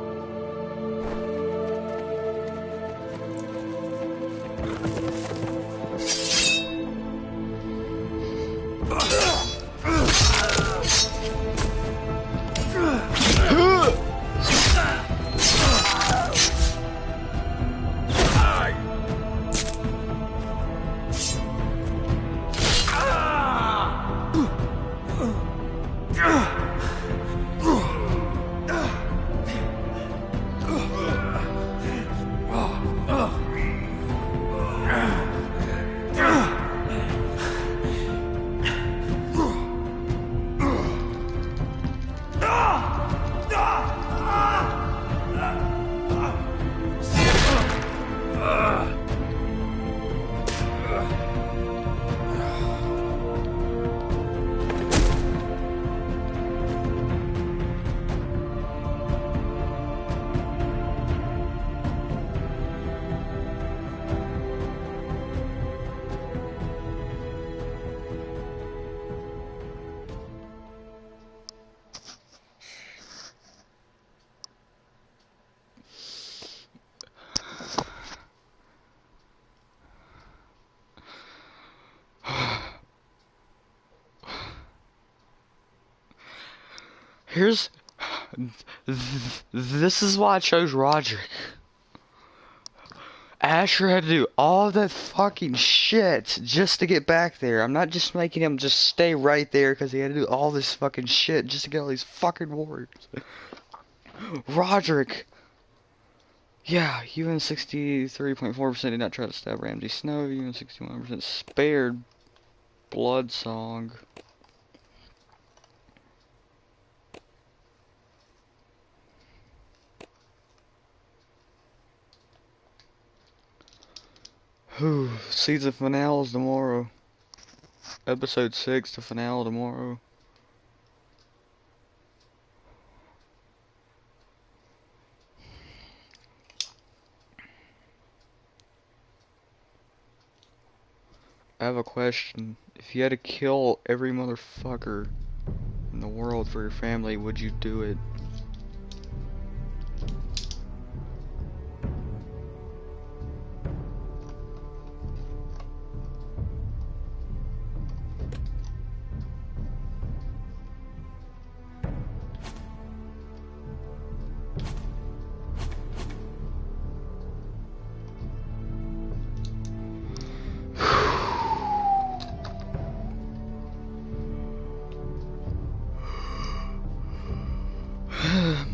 Here's... This is why I chose Roderick. Asher had to do all that fucking shit just to get back there. I'm not just making him just stay right there because he had to do all this fucking shit just to get all these fucking warriors. Roderick! Yeah, UN 63.4% did not try to stab Ramsay Snow. UN 61% spared Blood Song. Whew, season finale tomorrow. Episode 6, the finale tomorrow. I have a question. If you had to kill every motherfucker in the world for your family, would you do it?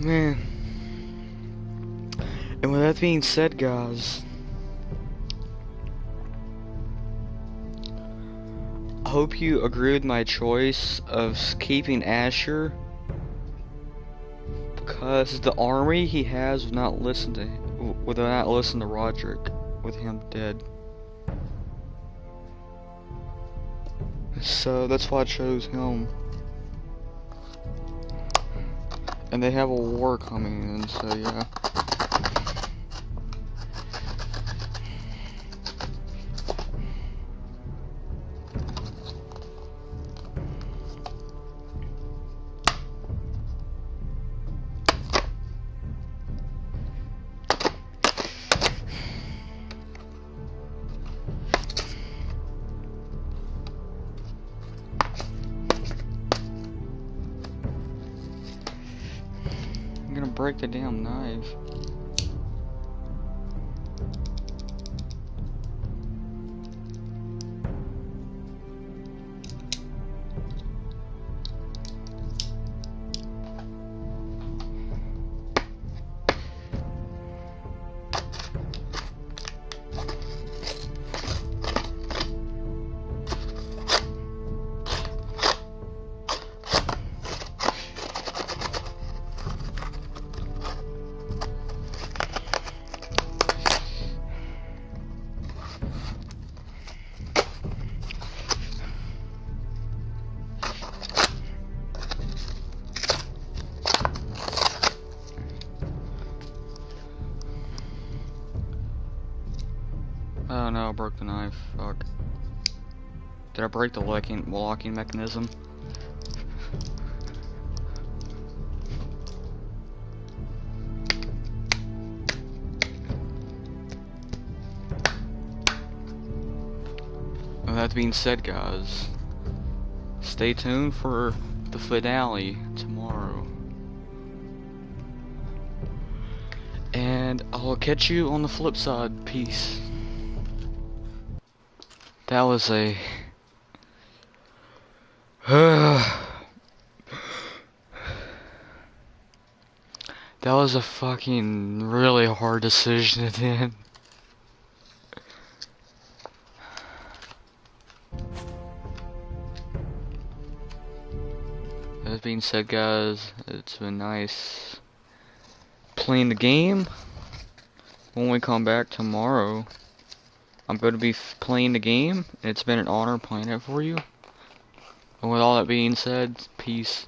Man. And with that being said, guys, I hope you agree with my choice of keeping Asher, because the army he has would not listen to Roderick with him dead. So that's why I chose him. And they have a war coming in, so yeah. I'm gonna break the damn knife. Oh no, I broke the knife. Fuck. Did I break the locking mechanism? With that being said, guys, stay tuned for the finale tomorrow. And I'll catch you on the flip side. Peace. That was a... That was a fucking really hard decision at the end. That being said, guys, it's been nice playing the game. When we come back tomorrow, I'm going to be playing the game. It's been an honor playing it for you. And with all that being said, peace.